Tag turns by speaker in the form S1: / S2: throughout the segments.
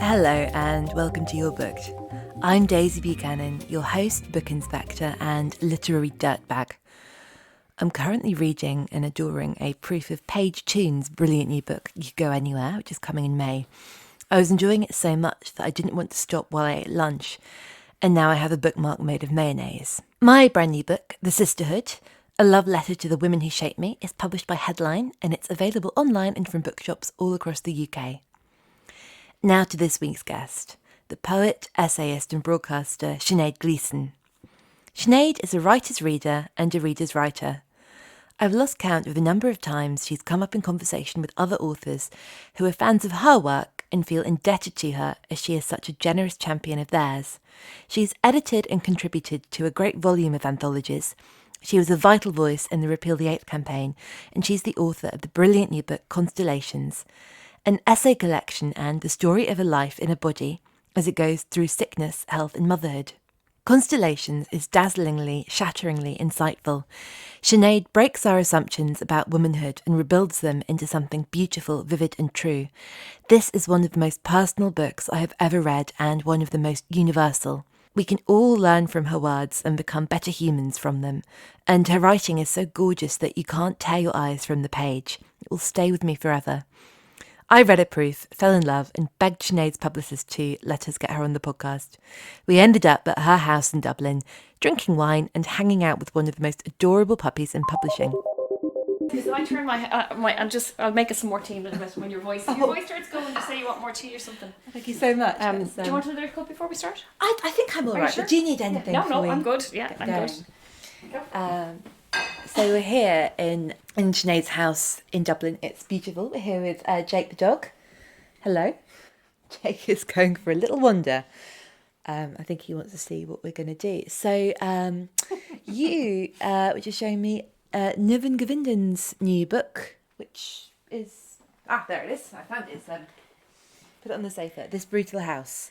S1: Hello and welcome to Your Booked. I'm Daisy Buchanan, your host, book inspector and literary dirtbag. I'm currently reading and adoring a proof of Paige Toon's brilliant new book, You Go Anywhere, which is coming in May. I was enjoying it so much that I didn't want to stop while I ate lunch, and now I have a bookmark made of mayonnaise. My brand new book, The Sisterhood, a love letter to the women who shaped me, is published by Headline, and it's available online and from bookshops all across the UK. Now to this week's guest, the poet, essayist and broadcaster Sinéad Gleeson. Sinéad is a writer's reader and a reader's writer. I've lost count of the number of times she's come up in conversation with other authors who are fans of her work and feel indebted to her as she is such a generous champion of theirs. She's edited and contributed to a great volume of anthologies. She was a vital voice in the Repeal the 8th campaign, and she's the author of the brilliant new book Constellations, an essay collection and the story of a life in a body as it goes through sickness, health and motherhood. Constellations is dazzlingly, shatteringly insightful. Sinéad breaks our assumptions about womanhood and rebuilds them into something beautiful, vivid and true. This is one of the most personal books I have ever read and one of the most universal. We can all learn from her words and become better humans from them. And her writing is so gorgeous that you can't tear your eyes from the page. It will stay with me forever. I read a proof, fell in love, and begged Sinéad's publicist to let us get her on the podcast. We ended up at her house in Dublin, drinking wine and hanging out with one of the most adorable puppies in publishing.
S2: So I turn I'll make us some more tea in a little bit when your voice starts going. You say you want more tea or something.
S1: Thank you so much.
S2: Do you want another cup before we start?
S1: I think I'm all right.
S2: Sure?
S1: Do you need anything?
S2: Yeah. No, I'm good. Yeah, I'm good.
S1: So we're here in Sinéad's house in Dublin. It's beautiful. We're here with Jake the dog. Hello. Jake is going for a little wander. I think he wants to see what we're going to do. So you were just showing me Niven Govindan's new book, which is... there it is. I found it. Put it on the sofa. This Brutal House.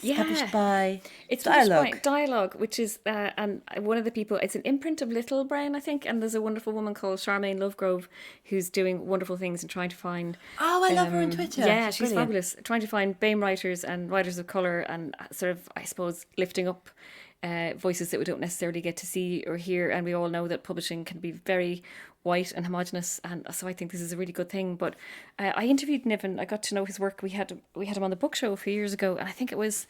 S1: It's published by
S2: Dialogue, which is and one of the people. It's an imprint of Little Brain, I think, and there's a wonderful woman called Charmaine Lovegrove who's doing wonderful things and trying to find.
S1: Oh, I love her on Twitter.
S2: Yeah, she's fabulous. Trying to find BAME writers and writers of colour and sort of, I suppose, lifting up voices that we don't necessarily get to see or hear. And we all know that publishing can be very white and homogenous, and so I think this is a really good thing. But I interviewed Niven. I got to know his work. We had him on the book show a few years ago, and I think it was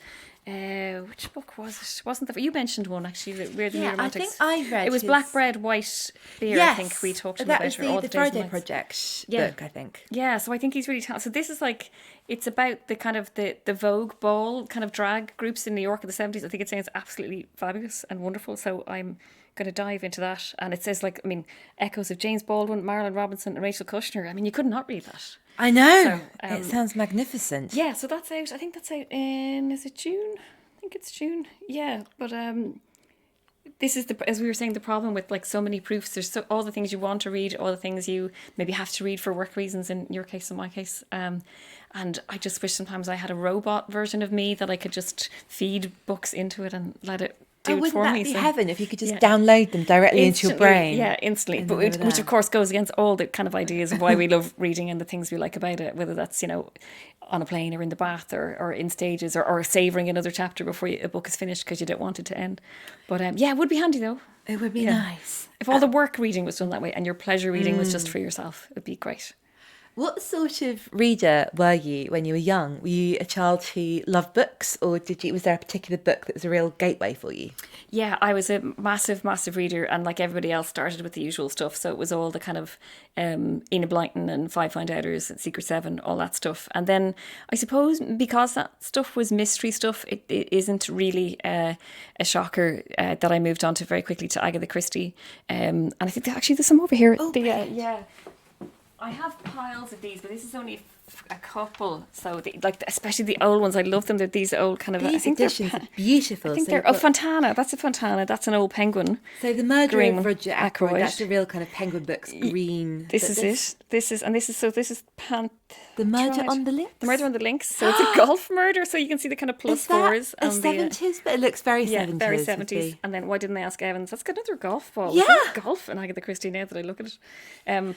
S2: which book was it? Wasn't you mentioned one actually? Weird and Romantics.
S1: I think I read.
S2: It was Black Bread, White Beer. Yes, I think we talked to him about it.
S1: That was the Friday Project book, I think.
S2: Yeah, so I think he's really talented. So this is like, it's about the kind of the Vogue Ball kind of drag groups in New York in the 70s. I think it sounds absolutely fabulous and wonderful. So I'm going to dive into that. And it says, like, I mean, echoes of James Baldwin, Marilyn Robinson and Rachel Kushner. I mean, you could not read that.
S1: I know. So, it sounds magnificent.
S2: Yeah, so that's out. I think that's out in, is it June? I think it's June. Yeah, but this is, as we were saying, the problem with like so many proofs. There's all the things you want to read, all the things you maybe have to read for work reasons, in your case, in my case. And I just wish sometimes I had a robot version of me that I could just feed books into it and let it do it for me.
S1: Wouldn't that be heaven if you could just download them directly into your brain?
S2: Yeah, instantly. But which of course goes against all the kind of ideas of why we love reading and the things we like about it, whether that's, on a plane or in the bath or in stages or savouring another chapter before a book is finished because you don't want it to end. But it would be handy though.
S1: It would be nice.
S2: If all the work reading was done that way and your pleasure reading was just for yourself, it'd be great.
S1: What sort of reader were you when you were young? Were you a child who loved books, or was there a particular book that was a real gateway for you?
S2: Yeah, I was a massive, massive reader, and like everybody else, started with the usual stuff. So it was all the kind of Enid Blyton and Five Fine Outers and Secret Seven, all that stuff. And then I suppose because that stuff was mystery stuff, it isn't really a shocker that I moved on to very quickly to Agatha Christie. And I think actually there's some over here.
S1: Oh,
S2: yeah. I have piles of these, but this is only a couple. So, especially the old ones, I love them. They're these old kind of...
S1: These editions are beautiful.
S2: I think they're... Fontana. That's a Fontana. That's an old penguin.
S1: So the Murder of Roger Ackroyd. That's a real kind of Penguin Books green.
S2: This is it. This is
S1: The Murder on the Links?
S2: The Murder on the Links. So it's a golf murder, so you can see the kind of plus fours.
S1: A 70s? But it looks very 70s.
S2: Yeah, very 70s. And then why didn't they ask Evans? That's got another golf ball.
S1: Yeah.
S2: Golf in Agatha Christie now that I look at it.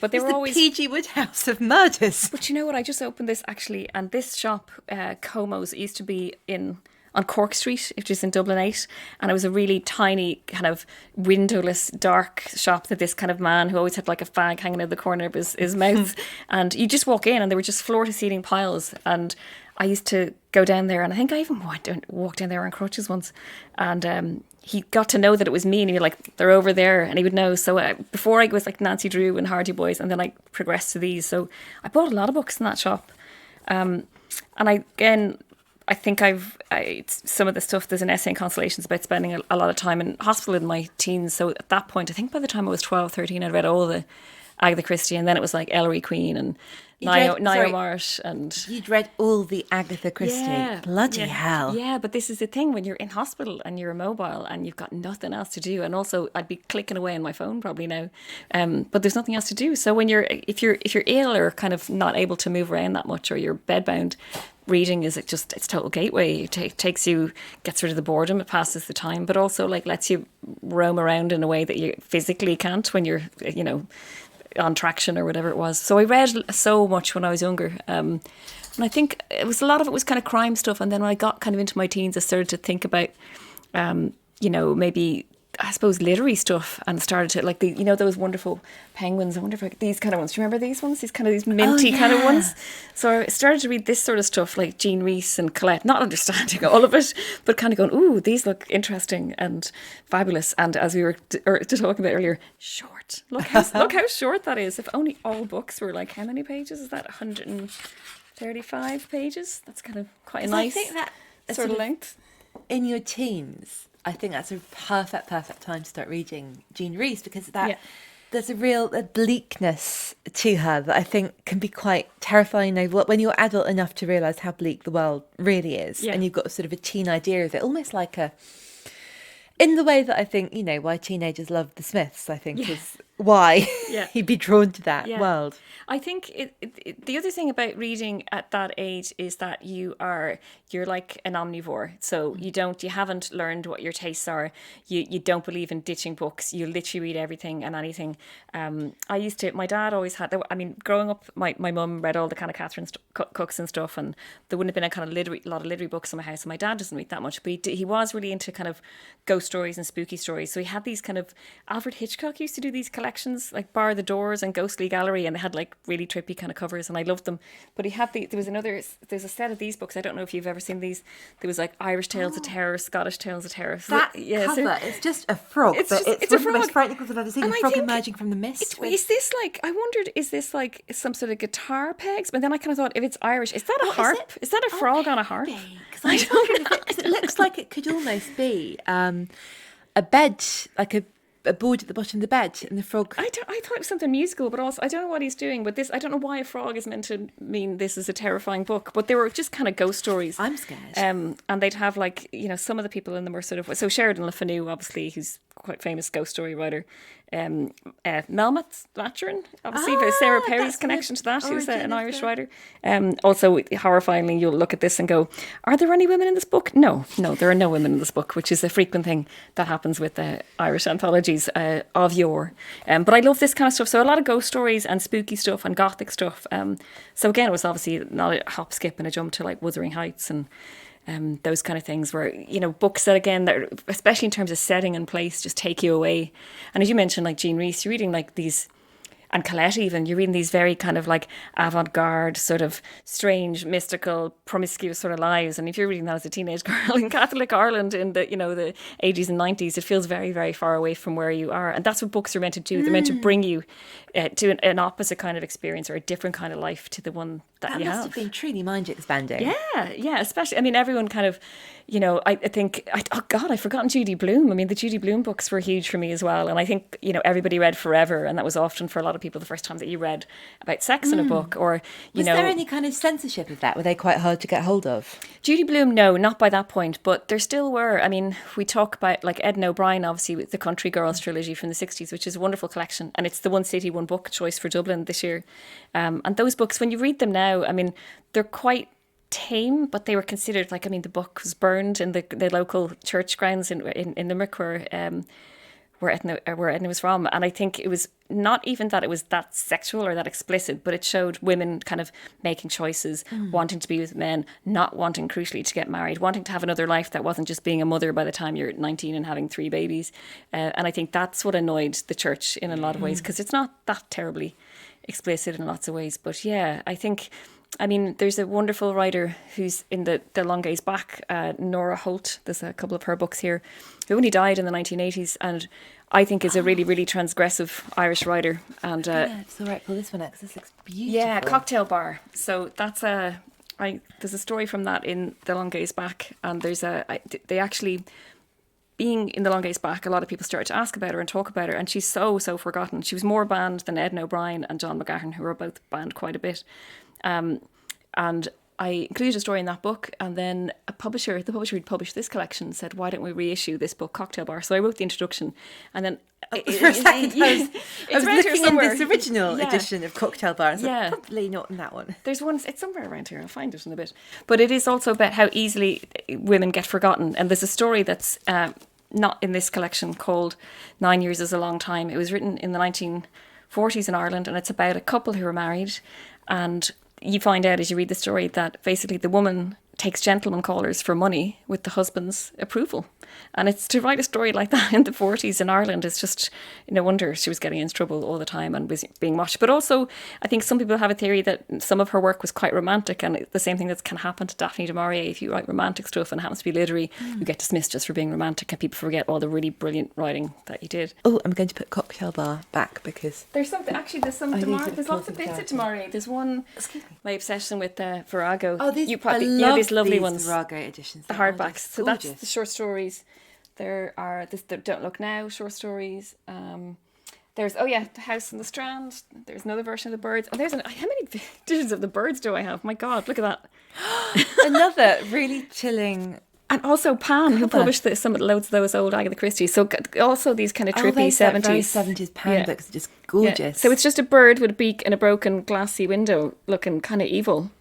S2: But they were
S1: the
S2: always...
S1: P.G. Wodehouse of murders.
S2: But you know what? I just opened this actually, and this shop, Como's, used to be on Cork Street, which is in Dublin 8, and it was a really tiny kind of windowless dark shop that this kind of man who always had like a fag hanging out the corner of his mouth, and you just walk in and there were just floor to ceiling piles, and I used to go down there, and I think I even walked down there on crutches once, and he got to know that it was me, and he'd be like, they're over there, and he would know. So before I was like Nancy Drew and Hardy Boys, and then I progressed to these, so I bought a lot of books in that shop, and I think some of the stuff, there's an essay in Constellations about spending a lot of time in hospital in my teens. So at that point, I think by the time I was 12, 13, I'd read all the Agatha Christie, and then it was like Ellery Queen and Niall Marsh. And
S1: you'd read all the Agatha Christie.
S2: Yeah,
S1: Bloody hell.
S2: Yeah, but this is the thing when you're in hospital and you're immobile and you've got nothing else to do. And also I'd be clicking away on my phone probably now. But there's nothing else to do. So if you're ill or kind of not able to move around that much, or you're bedbound, reading is it's total gateway. It takes you, gets rid of the boredom, it passes the time, but also like lets you roam around in a way that you physically can't when you're, on traction or whatever it was. So I read so much when I was younger. And I think a lot of it was kind of crime stuff. And then when I got kind of into my teens, I started to think about, maybe, I suppose, literary stuff, and started to like those wonderful penguins. I wonder if these kind of ones. Do you remember these ones? These minty kind of ones. So I started to read this sort of stuff like Jean Rhys and Colette, not understanding all of it, but kind of going, ooh, these look interesting and fabulous. And as we were talking about earlier, short. Look how short that is. If only all books were like, how many pages is that? 135 pages. That's kind of quite a nice,
S1: I think that
S2: sort of length.
S1: In your teens, I think that's a perfect time to start reading Jean Rhys, because there's a real bleakness to her that I think can be quite terrifying when you're adult enough to realise how bleak the world really is, and you've got sort of a teen idea of it, almost like in the way that I think, why teenagers love the Smiths, I think is why he'd be drawn to that world.
S2: I think the other thing about reading at that age is that you're like an omnivore. So you haven't learned what your tastes are. You don't believe in ditching books. You literally read everything and anything. My dad always had, growing up, my mum read all the kind of Catherine Cooks and stuff, and there wouldn't have been a kind of lot of literary books in my house. And my dad doesn't read that much, but he was really into kind of ghost stories and spooky stories. So he had these kind of, Alfred Hitchcock used to do these collections like Bar the Doors and Ghostly Gallery, and they had like really trippy kind of covers, and I loved them. But he had there's a set of these books. I don't know if you've ever seen these. There was like Irish Tales of Terror, Scottish Tales of Terror.
S1: That cover, it's just a frog. It's one of the most frightening things I've ever seen. A frog emerging from the mist.
S2: Is this like, I wondered, is this like some sort of guitar pegs? But then I kind of thought, if it's Irish, is that a harp? Is that a frog on a harp?
S1: I don't know. Because it looks like it could almost be a bed, like a board at the bottom of the bed, and the frog.
S2: I thought it was something musical, but also I don't know what he's doing. But this, I don't know why a frog is meant to mean this is a terrifying book. But they were just kind of ghost stories.
S1: I'm scared.
S2: And they'd have like, some of the people in them were sort of, so Sheridan Le Fanu, obviously, who's quite famous ghost story writer. Melmoth Maturin, obviously, Sarah Perry's connection to that, who's an Irish writer. Also, horrifyingly, you'll look at this and go, are there any women in this book? No, there are no women in this book, which is a frequent thing that happens with the Irish anthologies of yore. But I love this kind of stuff. So a lot of ghost stories and spooky stuff and gothic stuff. So again, it was obviously not a hop, skip and a jump to like Wuthering Heights and those kind of things where, books that, again, that especially in terms of setting and place, just take you away. And as you mentioned, like Jean Rhys, you're reading like these, and Colette even, you're reading these very kind of like avant-garde, sort of strange, mystical, promiscuous sort of lives. And if you're reading that as a teenage girl in Catholic Ireland in the, the 80s and 90s, it feels very, very far away from where you are. And that's what books are meant to do. They're meant to bring you to an opposite kind of experience, or a different kind of life to the one that you have.
S1: That must have been truly mind-expanding.
S2: Yeah, especially, everyone kind of, I think, I've forgotten Judy Blume. The Judy Blume books were huge for me as well. And I think, everybody read Forever, and that was often for a lot of people the first time that you read about sex in a book, or,
S1: Was there any kind of censorship of that? Were they quite hard to get hold of?
S2: Judy Blume, no, not by that point, but there still were. We talk about, like, Edna O'Brien, obviously, with the Country Girls trilogy from the 60s, which is a wonderful collection, and it's the One City, One Book choice for Dublin this year. And those books, when you read them now, now, I mean, they're quite tame, but they were considered like, I mean, the book was burned in the local church grounds in Limerick where Edna was from. And I think it was not even that it was that sexual or that explicit, but it showed women kind of making choices, wanting to be with men, not wanting, crucially, to get married, wanting to have another life that wasn't just being a mother by the time you're 19 and having 3 babies. And I think that's what annoyed the church in a lot of ways, because it's not that terribly explicit in lots of ways. But yeah, I think, I mean, there's a wonderful writer who's in the long gaze back, Nora Holt. There's a couple of her books here, who only died in the 1980s, and I think is a really, really transgressive Irish writer. And
S1: it's all right, pull this one out, because this looks beautiful.
S2: Yeah, Cocktail Bar. So that's there's a story from that in the long gaze back, and they actually, being in the long gaze back, a lot of people started to ask about her and talk about her, and she's so forgotten. She was more banned than Edna O'Brien and John McGahern, who were both banned quite a bit. And I included a story in that book, and then the publisher who'd published this collection said, why don't we reissue this book, Cocktail Bar? So I wrote the introduction, and then
S1: for a second I was looking in this original
S2: Yeah.
S1: edition of Cocktail Bar, and so
S2: Yeah.
S1: probably not in that one.
S2: There's one, it's somewhere around here, I'll find it in a bit. But it is also about how easily women get forgotten. And there's a story that's not in this collection called 9 Years is a Long Time. It was written in the 1940s in Ireland, and it's about a couple who were married, and you find out as you read the story that basically the woman takes gentleman callers for money with the husband's approval. And it's to write a story like that in the 40s in Ireland, it's just no wonder she was getting into trouble all the time and was being watched. But also, I think some people have a theory that some of her work was quite romantic, and the same thing that can happen to Daphne du Maurier. If you write romantic stuff and it happens to be literary, you get dismissed just for being romantic, and people forget all the really brilliant writing that you did.
S1: Oh, I'm going to put Cocktail Bar back, because
S2: There's something, actually, there's lots of bits of du Maurier. There's one, my obsession with Virago.
S1: oh, these,
S2: you probably,
S1: I
S2: you know,
S1: love
S2: these lovely
S1: these
S2: ones.
S1: Virago editions.
S2: The
S1: They're all
S2: hardbacks.
S1: just
S2: So that's
S1: gorgeous.
S2: the short stories. There are the Don't Look Now short stories. There's The House in the Strand. There's another version of The Birds. Oh, how many editions of The Birds do I have? My God, look at that.
S1: Another really chilling.
S2: And also Pan, who published loads of those old Agatha Christie. So also these kind of trippy 70s.
S1: Very 70s Pan books are just gorgeous.
S2: Yeah. So it's just a bird with a beak and a broken glassy window, looking kind of evil.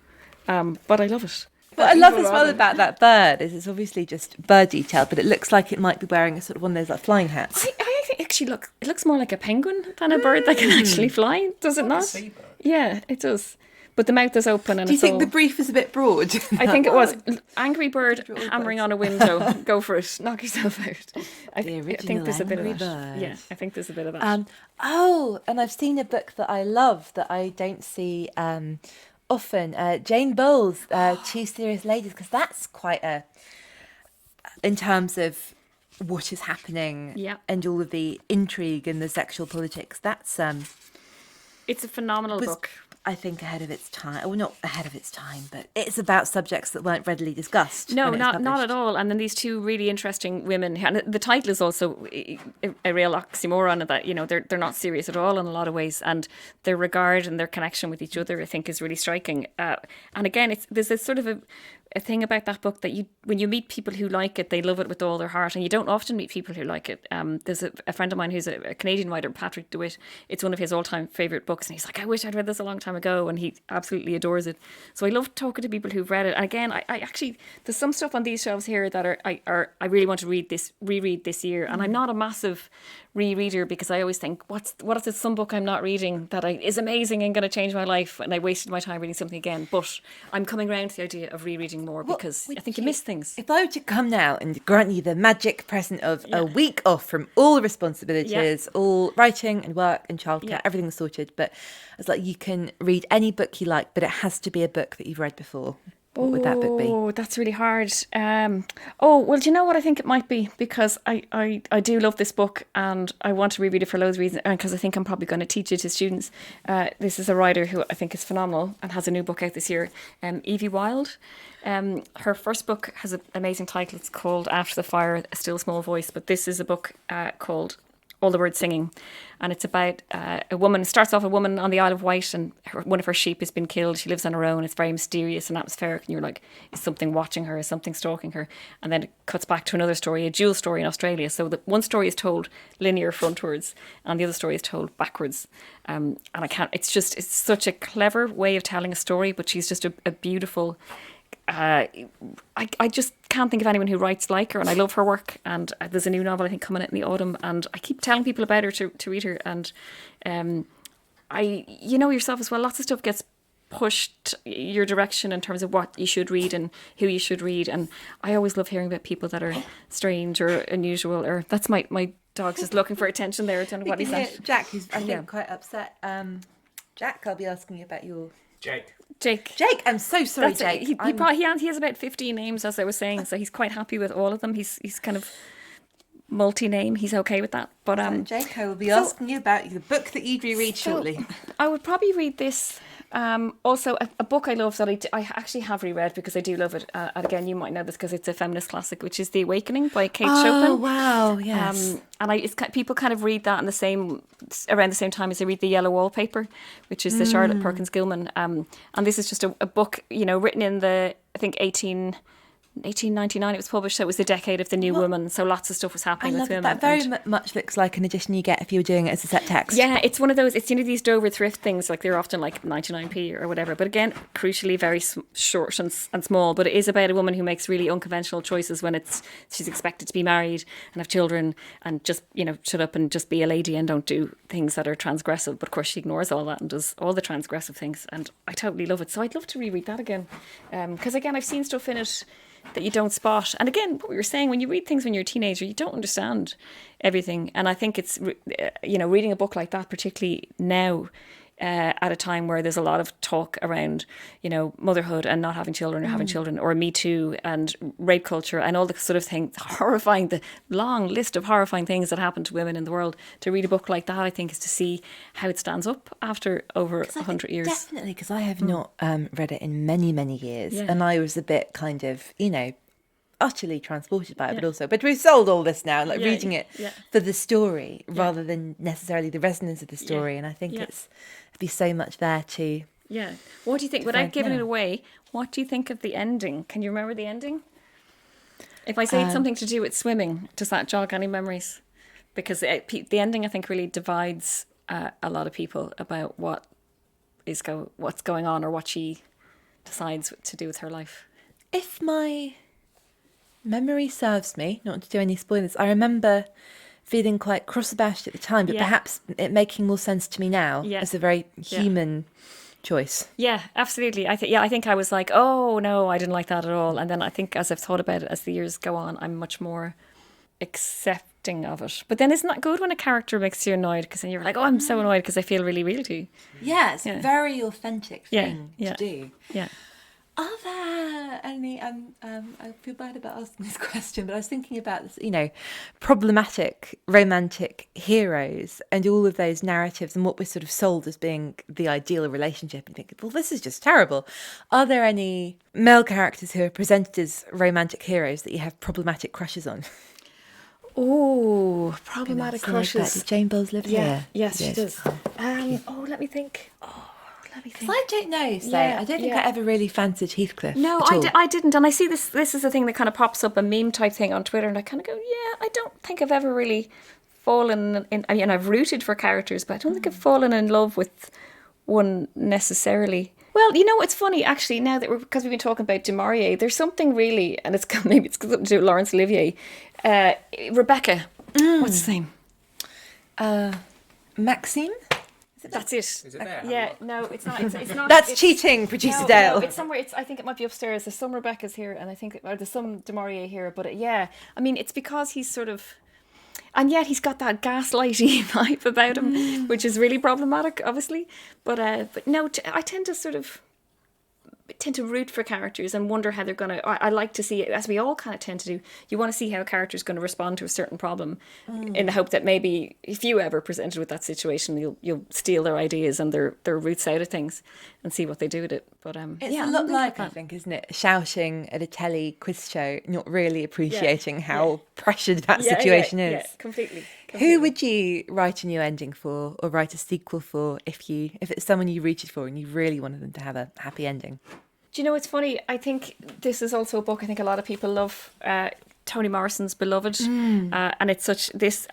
S2: But I love it.
S1: What I love as well about that bird is it's obviously just bird detail, but it looks like it might be wearing a sort of one of those like flying hats.
S2: I think actually it looks more like a penguin than a bird that can actually fly. Does it not? Yeah, it does. But the mouth is open, and
S1: Do you think the brief was a bit broad?
S2: I think it was. Angry bird hammering on a window. Go for it. Knock yourself out. I think there's a bit of that.
S1: Bird.
S2: Yeah, I think there's a bit of that.
S1: And I've seen a book that I love that I don't see often. Jane Bowles, Two Serious Ladies, because that's quite in terms of what is happening and all of the intrigue and the sexual politics. That's
S2: it's a phenomenal book.
S1: I think ahead of its time. Well, not ahead of its time, but it's about subjects that weren't readily discussed.
S2: No, not at all. And then these two really interesting women. And the title is also a real oxymoron, that, you know, they're not serious at all in a lot of ways, and their regard and their connection with each other, I think, is really striking. And again, there's a sort of a thing about that book that when you meet people who like it, they love it with all their heart, and you don't often meet people who like it. There's a friend of mine who's a Canadian writer, Patrick DeWitt. It's one of his all-time favourite books, and he's like, I wish I'd read this a long time ago, and he absolutely adores it. So I love talking to people who've read it. And again, I actually, there's some stuff on these shelves here that I really want to reread this year, and I'm not a massive rereader, because I always think, what if there's some book I'm not reading that is amazing and going to change my life, and I wasted my time reading something again. But I'm coming around to the idea of rereading more, because I think you miss things.
S1: If I were to come now and grant you the magic present of a week off from all the responsibilities, all writing and work and childcare, everything's sorted, but it's like you can read any book you like, but it has to be a book that you've read before. What would that book be?
S2: Oh, that's really hard. Well, do you know what I think it might be? Because I do love this book, and I want to reread it for loads of reasons, and because I think I'm probably going to teach it to students. This is a writer who I think is phenomenal and has a new book out this year, Evie Wilde. Her first book has an amazing title. It's called After the Fire, A Still Small Voice. But this is a book called all the birds singing. And it's about a woman, starts off a woman on the Isle of Wight, and one of her sheep has been killed. She lives on her own. It's very mysterious and atmospheric. And you're like, is something watching her? Is something stalking her? And then it cuts back to another story, a dual story in Australia. So the one story is told linear frontwards and the other story is told backwards. And it's such a clever way of telling a story, but she's just a beautiful... I just can't think of anyone who writes like her, and I love her work. And there's a new novel I think coming out in the autumn, and I keep telling people about her to read her. And you know yourself as well, lots of stuff gets pushed your direction in terms of what you should read and who you should read. And I always love hearing about people that are strange or unusual. Or that's my dog's just looking for attention there. I don't know what he's at.
S1: Jack, who's I think quite upset. Jack, I'll be asking you about your...
S2: Jake,
S1: I'm so sorry, Jake.
S2: He has about 15 names, as I was saying, so he's quite happy with all of them. He's kind of multi-name. He's okay with that. But
S1: Jake, I will be asking you about the book that you'd reread shortly.
S2: I would probably read this. Also, a book I love that I actually have reread because I do love it. And again, you might know this because it's a feminist classic, which is The Awakening by Kate Chopin.
S1: Oh, wow, yes.
S2: And people kind of read that around the same time as they read The Yellow Wallpaper, which is the Charlotte Perkins Gilman. And this is just a book, written in the, I think, 1899 it was published, so it was the decade of the new woman, so lots of stuff was happening with women.
S1: That very much looks like an edition you get if you were doing it as a set text.
S2: Yeah, it's one of those, it's these Dover thrift things, like they're often like 99p or whatever, but again, crucially very short and small, but it is about a woman who makes really unconventional choices when she's expected to be married and have children and just, shut up and just be a lady and don't do things that are transgressive, but of course she ignores all that and does all the transgressive things, and I totally love it, so I'd love to reread that again, because again, I've seen stuff in it that you don't spot. And again, what we were saying, when you read things when you're a teenager, you don't understand everything. And I think it's, reading a book like that, particularly now, at a time where there's a lot of talk around, motherhood and not having children or having children, or Me Too and rape culture and all the sort of things, the long list of horrifying things that happen to women in the world. To read a book like that, I think, is to see how it stands up after over 100 years.
S1: Definitely, because I have not read it in many, many years. Yeah. And I was a bit kind of, utterly transported by it, but we've sold all this now, reading it for the story rather than necessarily the resonance of the story. And I think it'd be so much there too.
S2: Yeah. What do you think? Without giving it away, what do you think of the ending? Can you remember the ending? If I say it's something to do with swimming, does that jog any memories? Because the ending, I think, really divides a lot of people about what's going on or what she decides to do with her life.
S1: If my memory serves me, not to do any spoilers, I remember feeling quite cross about it at the time, but perhaps it making more sense to me now as a very human choice. Yeah,
S2: absolutely. I think I was like, oh no, I didn't like that at all. And then I think as I've thought about it as the years go on, I'm much more accepting of it. But then isn't that good when a character makes you annoyed? Because then you're like, oh, I'm so annoyed because I feel really real to you.
S1: Yeah, it's a very authentic thing to do.
S2: Yeah.
S1: Are there any, I feel bad about asking this question, but I was thinking about this, problematic romantic heroes and all of those narratives and what we're sort of sold as being the ideal relationship, and thinking, well, this is just terrible. Are there any male characters who are presented as romantic heroes that you have problematic crushes on?
S2: Oh, problematic crushes.
S1: Did Jane Bowles live here?
S2: Yes, she does. Let me think.
S1: Because I don't know, I don't think I ever really fancied Heathcliff.
S2: No, I didn't. And I see this is a thing that kind of pops up, a meme type thing on Twitter, and I kind of go, I don't think I've ever really fallen in. I mean, I've rooted for characters, but I don't think I've fallen in love with one necessarily. Well, it's funny actually. Now that because we've been talking about Du Maurier, there's something really, and maybe it's something to do with Laurence Olivier, Rebecca. What's his name?
S1: Maxime.
S2: That's it.
S3: Is it there?
S2: Yeah, no, it's not. It's not.
S1: That's cheating, Producer Dale.
S2: No, it's somewhere. I think it might be upstairs. There's some Rebecca's here, and I think there's some Du Maurier here. But I mean, it's because he's sort of, and yet he's got that gaslighty vibe about him, which is really problematic, obviously. But no, I tend to root for characters and wonder how they're going to... I like to see it, as we all kind of tend to do, you want to see how a character is going to respond to a certain problem in the hope that maybe if you ever presented with that situation, you'll steal their ideas and their roots out of things and see what they do with it. But
S1: it's a lot like, I think, isn't it? Shouting at a telly quiz show, not really appreciating how pressured that situation is.
S2: Yeah, completely.
S1: Who would you write a new ending for, or write a sequel for, if it's someone you rooted for and you really wanted them to have a happy ending?
S2: Do you know, it's funny, I think this is also a book I think a lot of people love, Toni Morrison's Beloved, and this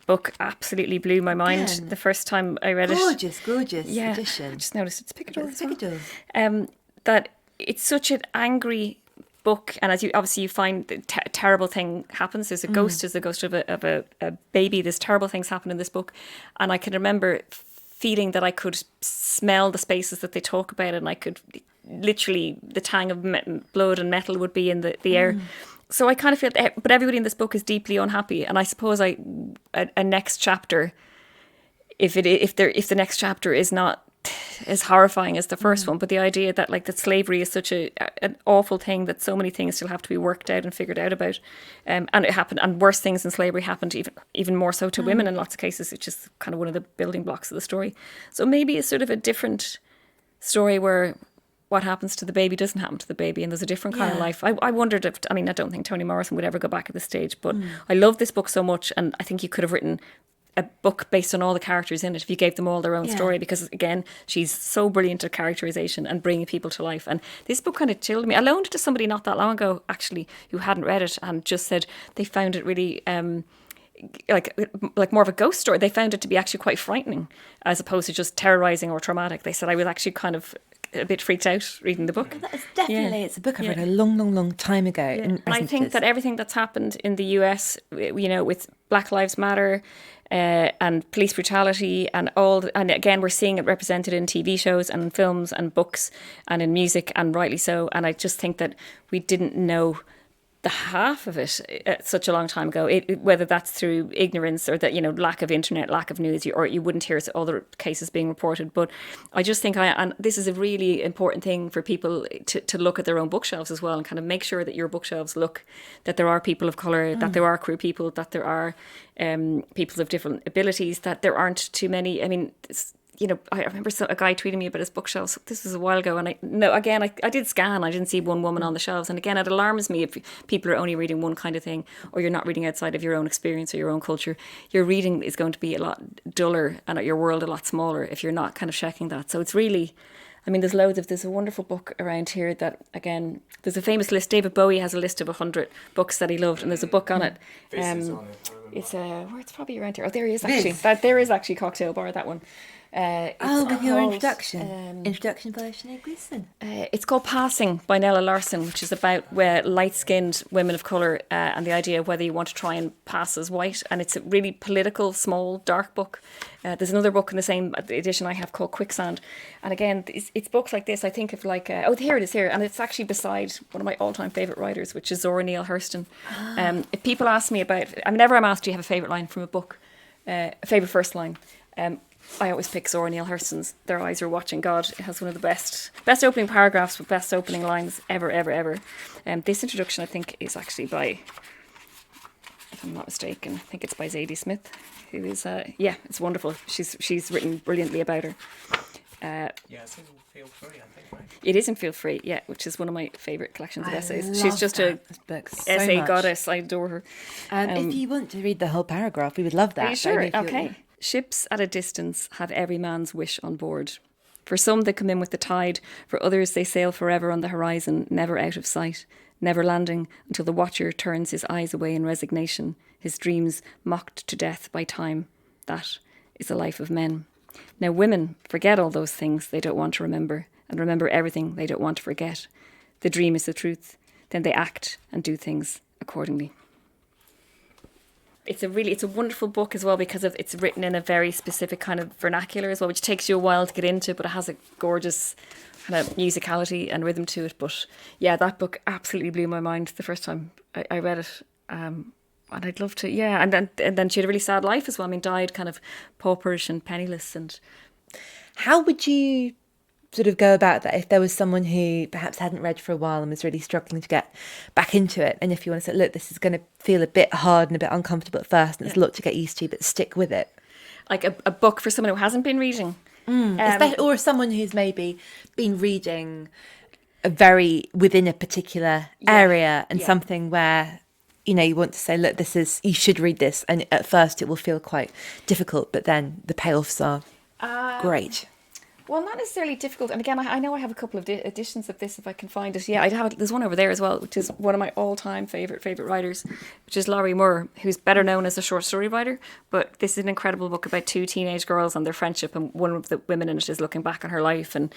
S2: book absolutely blew my mind the first time I read it.
S1: Gorgeous edition.
S2: I just noticed it's Picador.
S1: Picador.
S2: That it's such an angry book, and as you find the terrible thing happens. There's a ghost, there's the ghost of a baby. There's terrible things happen in this book, and I can remember feeling that I could smell the spaces that they talk about, and I could literally, the tang of blood and metal would be in the air. So I kind of feel but everybody in this book is deeply unhappy, and I suppose a next chapter, if the next chapter is not as horrifying as the first one, but the idea that that slavery is such an awful thing, that so many things still have to be worked out and figured out about, and it happened, and worse things than slavery happened, even more so to women in lots of cases, which is kind of one of the building blocks of the story. So maybe it's sort of a different story where what happens to the baby doesn't happen to the baby, and there's a different kind of life. I wondered if, I don't think Toni Morrison would ever go back at this stage, but I love this book so much, and I think you could have written a book based on all the characters in it if you gave them all their own story, because again, she's so brilliant at characterization and bringing people to life. And this book kind of chilled me. I loaned it to somebody not that long ago, actually, who hadn't read it, and just said they found it really like more of a ghost story. They found it to be actually quite frightening as opposed to just terrorizing or traumatic. They said I was actually kind of a bit freaked out reading the book.
S1: That is definitely, it's a book I read a long time ago.
S2: And I think that everything that's happened in the US, with Black Lives Matter and police brutality and and again, we're seeing it represented in TV shows and films and books and in music, and rightly so. And I just think that we didn't know the half of it such a long time ago, whether that's through ignorance or that, lack of internet, lack of news, or you wouldn't hear other cases being reported. But I just think and this is a really important thing for people to look at their own bookshelves as well, and kind of make sure that your bookshelves look that there are people of colour, that there are queer people, that there are people of different abilities, that there aren't too many. I remember a guy tweeting me about his bookshelves. This was a while ago, and I did scan. I didn't see one woman on the shelves, and again, it alarms me if people are only reading one kind of thing, or you're not reading outside of your own experience or your own culture. Your reading is going to be a lot duller, and your world a lot smaller if you're not kind of checking that. So it's really, there's a wonderful book around here that, again, there's a famous list. David Bowie has a list of 100 books that he loved, and there's a book on it. It's it's probably around here. Oh, there he is actually. There is actually Cocktail Bar, that one.
S1: Give your introduction. Introduction by Sinéad Gleeson.
S2: It's called Passing by Nella Larson, which is about light-skinned women of colour and the idea of whether you want to try and pass as white. And it's a really political, small, dark book. There's another book in the same edition I have called Quicksand. And again, it's books like this. I think of here it is here. And it's actually beside one of my all-time favourite writers, which is Zora Neale Hurston. If people ask me whenever I'm asked, do you have a favourite line from a book? A favourite first line? I always pick Zora Neale Hurston's Their Eyes Are Watching God. It has one of the best opening paragraphs with best opening lines ever. This introduction, I think, is actually by, if I'm not mistaken, I think it's by Zadie Smith, who is, it's wonderful. She's written brilliantly about her.
S3: It's in Feel Free, I think, right?
S2: It is in Feel Free, yeah, which is one of my favourite collections of essays.
S1: Love
S2: She's just
S1: that.
S2: Essay goddess. I adore her.
S1: If you want to read the whole paragraph, we would love that.
S2: Are you sure? Okay. Ships at a distance have every man's wish on board. For some they come in with the tide, for others they sail forever on the horizon, never out of sight, never landing until the watcher turns his eyes away in resignation, his dreams mocked to death by time. That is the life of men. Now women forget all those things they don't want to remember, and remember everything they don't want to forget. The dream is the truth. Then they act and do things accordingly. It's a wonderful book as well because it's written in a very specific kind of vernacular as well, which takes you a while to get into, but it has a gorgeous kind of musicality and rhythm to it. But yeah, that book absolutely blew my mind the first time I read it. And I'd love to, and then she had a really sad life as well. Died kind of pauperish and penniless. And
S1: how would you sort of go about that if there was someone who perhaps hadn't read for a while and was really struggling to get back into it, and if you want to say, look, this is going to feel a bit hard and a bit uncomfortable at first and it's a lot to get used to, but stick with it?
S2: Like a book for someone who hasn't been reading.
S1: Or someone who's maybe been reading within a particular area and something where you want to say, look, you should read this. And at first it will feel quite difficult, but then the payoffs are great.
S2: Well, not necessarily difficult. And again, I know I have a couple of editions of this if I can find it. Yeah, there's one over there as well, which is one of my all-time favourite writers, which is Laurie Moore, who's better known as a short story writer. But this is an incredible book about two teenage girls and their friendship. And one of the women in it is looking back on her life and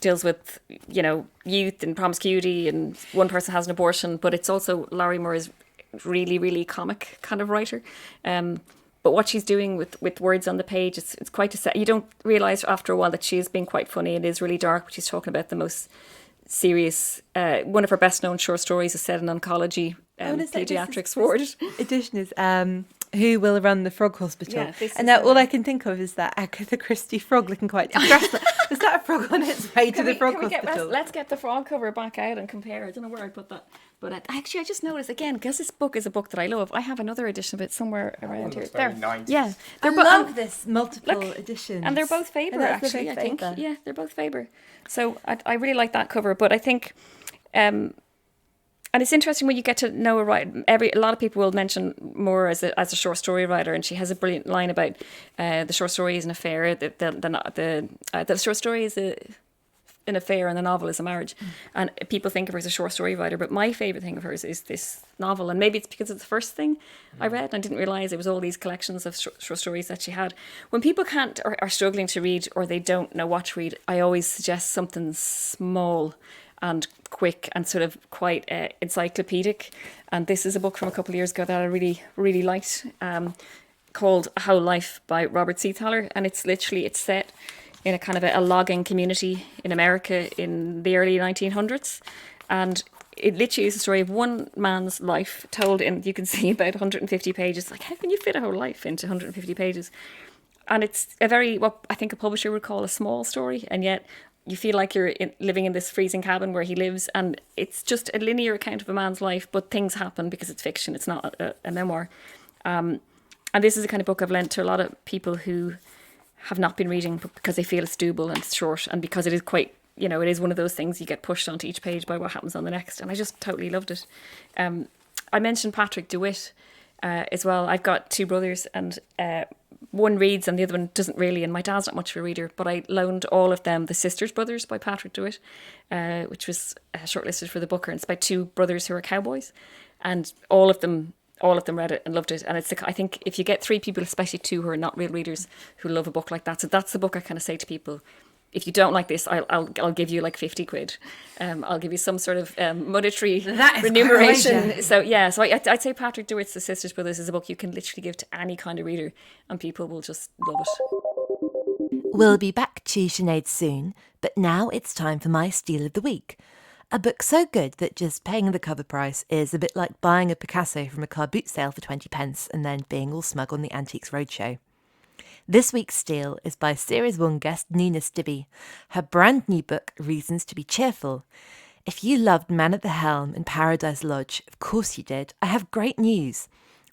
S2: deals with, youth and promiscuity. And one person has an abortion. But it's also, Laurie Moore is really, really comic kind of writer. But what she's doing with words on the page, it's quite a set. You don't realise after a while that she is being quite funny. It is really dark, but she's talking about the most serious. One of her best known short stories is set in oncology, paediatrics ward.
S1: Edition is Who Will Run the Frog Hospital?
S2: Yeah,
S1: and now all I can think of is that Agatha Christie frog looking quite distressed. Is that a frog on its way to the frog hospital?
S2: Let's get the frog cover back out and compare. I don't know where I put that. But actually, I just noticed again, because this book is a book that I love, I have another edition of it somewhere around here.
S3: Very 90s.
S2: Yeah.
S1: I love this multiple editions.
S2: And they're both Faber, actually, I think. Yeah, they're both Faber. So I really like that cover. But I think... and it's interesting when you get to know a writer. A lot of people will mention Moore as a short story writer, and she has a brilliant line about the short story is an affair. The short story is an affair, and the novel is a marriage. And people think of her as a short story writer, but my favourite thing of hers is this novel, and maybe it's because it's the first thing I read, and I didn't realise it was all these collections of short stories that she had. When people can't or are struggling to read, or they don't know what to read, I always suggest something small and quick and sort of quite encyclopedic. And this is a book from a couple of years ago that I really, really liked, called A Whole Life by Robert Seathaler. And it's set in a kind of a logging community in America in the early 1900s. And it literally is a story of one man's life told in, you can see, about 150 pages. Like, how can you fit a whole life into 150 pages? And it's a very, what I think a publisher would call a small story, and yet you feel like you're living in this freezing cabin where he lives, and it's just a linear account of a man's life, but things happen because it's fiction. It's not a memoir. And this is the kind of book I've lent to a lot of people who have not been reading because they feel it's doable and it's short, and because it is quite, it is one of those things you get pushed onto each page by what happens on the next. And I just totally loved it. I mentioned Patrick DeWitt as well. I've got two brothers, and one reads and the other one doesn't really, and my dad's not much of a reader, but I loaned all of them The Sisters Brothers by Patrick DeWitt, which was shortlisted for the Booker, and it's by two brothers who are cowboys, and all of them read it and loved it. And I think if you get three people, especially two who are not real readers, who love a book like that, so that's the book I kind of say to people, if you don't like this, I'll give you like 50 quid. I'll give you some sort of monetary remuneration. So I'd say Patrick DeWitt's The Sisters Brothers is a book you can literally give to any kind of reader, and people will just love it.
S1: We'll be back to Sinead soon, but now it's time for my Steal of the Week. A book so good that just paying the cover price is a bit like buying a Picasso from a car boot sale for 20 pence and then being all smug on the Antiques Roadshow. This week's steal is by Series 1 guest Nina Stibbe, her brand new book, Reasons to be Cheerful. If you loved Man at the Helm and Paradise Lodge, of course you did, I have great news.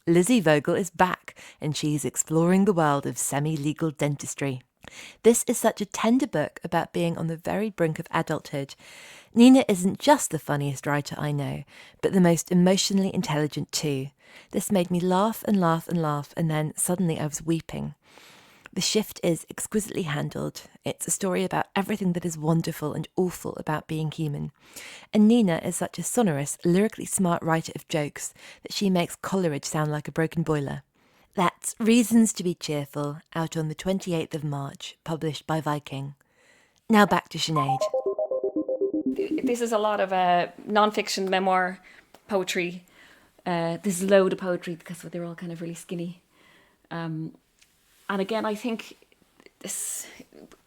S1: Lizzie Vogel is back, and she's exploring the world of semi-legal dentistry. This is such a tender book about being on the very brink of adulthood. Nina isn't just the funniest writer I know, but the most emotionally intelligent too. This made me laugh and laugh and laugh, and then suddenly I was weeping. The shift is exquisitely handled. It's a story about everything that is wonderful and awful about being human. And Nina is such a sonorous, lyrically smart writer of jokes that she makes Coleridge sound like a broken boiler. That's Reasons to be Cheerful, out on the 28th of March, published by Viking. Now back to Sinead.
S2: This is a lot of non-fiction, memoir, poetry. This is a load of poetry because they're all kind of really skinny. And again, I think this,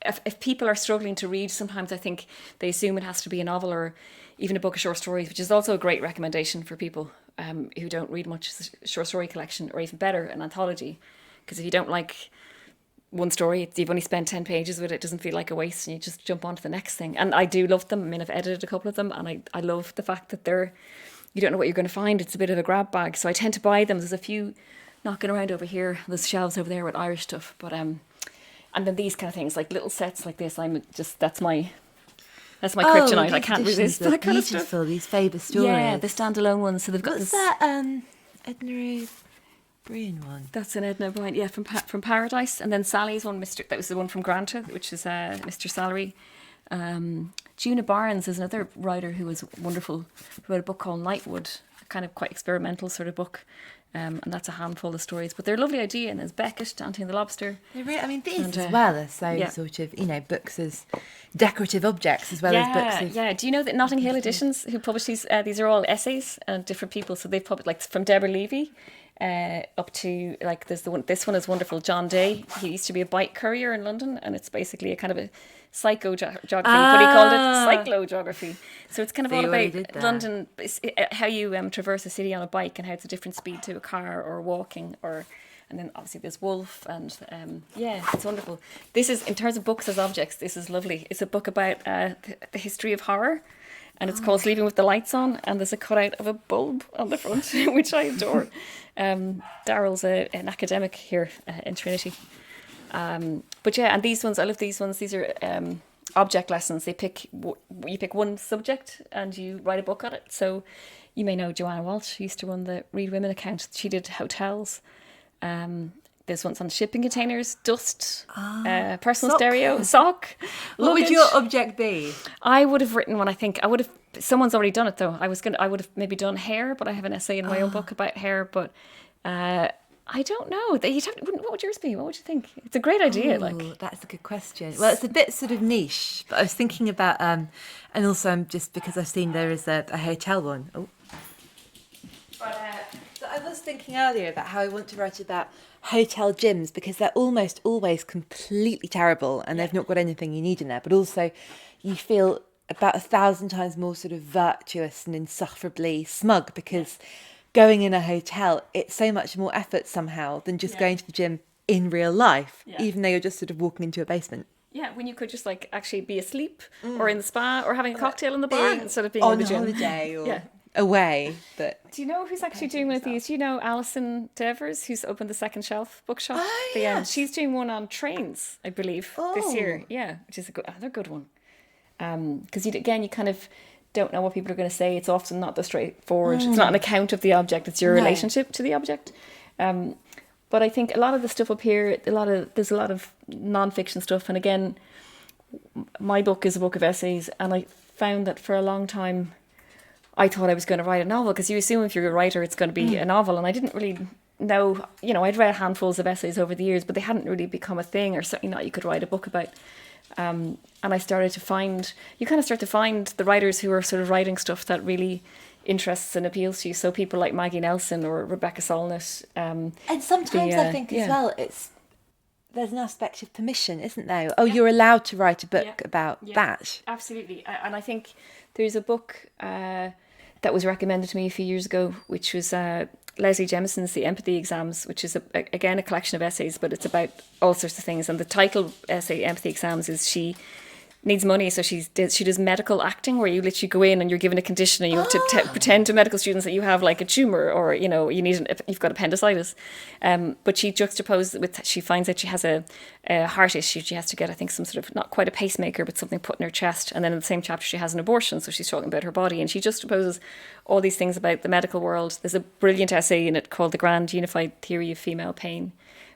S2: if people are struggling to read, sometimes I think they assume it has to be a novel or even a book of short stories, which is also a great recommendation for people who don't read much, short story collection, or even better, an anthology. Because if you don't like one story, you've only spent 10 pages with it, it doesn't feel like a waste, and you just jump on to the next thing. And I do love them. I mean, I've edited a couple of them, and I love the fact that you don't know what you're going to find. It's a bit of a grab bag. So I tend to buy them. There's a few knocking around over here. There's shelves over there with Irish stuff. But and then these kind of things, like little sets like this, that's my kryptonite. I can't resist that kind of stuff.
S1: Beautiful, these Faber stories.
S2: Yeah, the standalone ones. So they've got
S1: What's that? Edna O'Brien one?
S2: That's an Edna O'Brien, yeah, from Paradise. And then Sally's one, that was the one from Granta, which is Mr. Salary. Gina Barnes is another writer who was wonderful, who wrote a book called Nightwood, a kind of quite experimental sort of book. And that's a handful of stories, but they're a lovely idea. And there's Beckett, Dante and the Lobster.
S1: These as well are so sort of, books as decorative objects as well as books.
S2: Do you know that Notting Hill Editions, who published these are all essays and different people. So they've published, like, from Deborah Levy up to, like, there's this one is wonderful, John Day. He used to be a bike courier in London, and it's basically a kind of a psychogeography, but he called it cyclogeography. So it's kind of all about London, how you traverse a city on a bike and how it's a different speed to a car or walking, and then obviously there's Wolf, and it's wonderful. This is, in terms of books as objects, this is lovely. It's a book about the history of horror, and it's called Sleeping with the Lights On, and there's a cutout of a bulb on the front, which I adore. Daryl's an academic here in Trinity. But yeah, and these ones, I love these ones. These are object lessons. You pick one subject and you write a book on it. So you may know Joanna Walsh, who used to run the Read Women account. She did hotels. There's ones on shipping containers, dust, personal
S1: sock.
S2: stereo, sock.
S1: What
S2: luggage.
S1: would your object be?
S2: I would have written one. I think I would have. Someone's already done it though. I would have maybe done hair, but I have an essay in my own book about hair. But I don't know. What would yours be? What would you think? It's a great idea.
S1: That's a good question. Well, it's a bit sort of niche, but I was thinking about, and also just because I've seen there is a hotel one. Oh. But so I was thinking earlier about how I want to write about hotel gyms, because they're almost always completely terrible and they've not got anything you need in there, but also you feel about 1,000 times more sort of virtuous and insufferably smug, because going in a hotel, it's so much more effort somehow than just going to the gym in real life, even though you're just sort of walking into a basement.
S2: Yeah, when you could just like actually be asleep or in the spa or having a cocktail in the bar instead of being in the gym.
S1: On holiday or away. But
S2: do you know who's actually doing one of these? Do you know Alison Devers, who's opened the Second Shelf bookshop?
S1: Oh, yes.
S2: She's doing one on trains, I believe, this year. Yeah, which is another good one. Because you kind of don't know what people are going to say. It's often not the straightforward. It's not an account of the object. It's your relationship to the object. But I think a lot of the stuff up here, there's a lot of non-fiction stuff. And again, my book is a book of essays, and I found that for a long time, I thought I was going to write a novel, because you assume if you're a writer, it's going to be a novel. And I didn't really know, I'd read handfuls of essays over the years, but they hadn't really become a thing, or certainly not you could write a book about. And I started to find, you kind of start to find the writers who are sort of writing stuff that really interests and appeals to you. So people like Maggie Nelson or Rebecca Solnit.
S1: And sometimes I think as well, there's an aspect of permission, isn't there? Oh, you're allowed to write a book about that.
S2: Absolutely. And I think there's a book that was recommended to me a few years ago, which was Leslie Jemison's The Empathy Exams, which is again a collection of essays, but it's about all sorts of things. And the title essay, Empathy Exams, is she needs money, so she does medical acting, where you literally go in and you're given a condition and you have to pretend to medical students that you have like a tumour, or you've got appendicitis. But she juxtaposed with, she finds that she has a heart issue. She has to get, I think, some sort of, not quite a pacemaker, but something put in her chest. And then in the same chapter she has an abortion, so she's talking about her body, and she juxtaposes all these things about the medical world. There's a brilliant essay in it called The Grand Unified Theory of Female Pain,